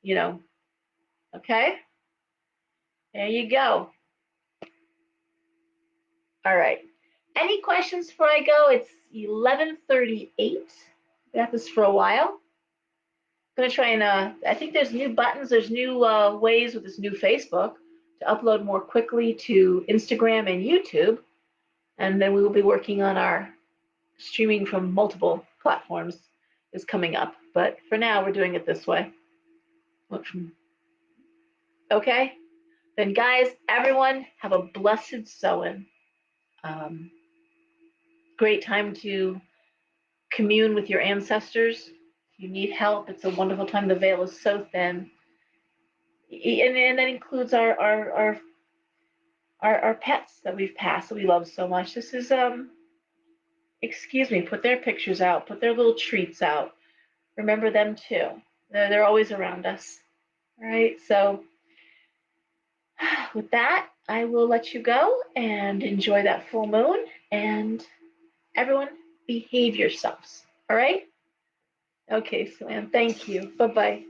Speaker 1: you know, okay? There you go. All right. Any questions before I go? It's 11:38. Got this for a while. I'm gonna try and I think there's new buttons, there's new ways with this new Facebook to upload more quickly to Instagram and YouTube, and then we will be working on our streaming from multiple platforms is coming up. But for now, we're doing it this way. Okay, then guys, everyone have a blessed sowing. Um, Great time to commune with your ancestors. If you need help, it's a wonderful time. The veil is so thin, and that includes our pets that we've passed that we love so much. This is excuse me, put their pictures out, put their little treats out. Remember them too. They're always around us. All right. So with that, I will let you go and enjoy that full moon. And everyone, behave yourselves. All right. Okay, Sue Ann. Thank you. Bye bye.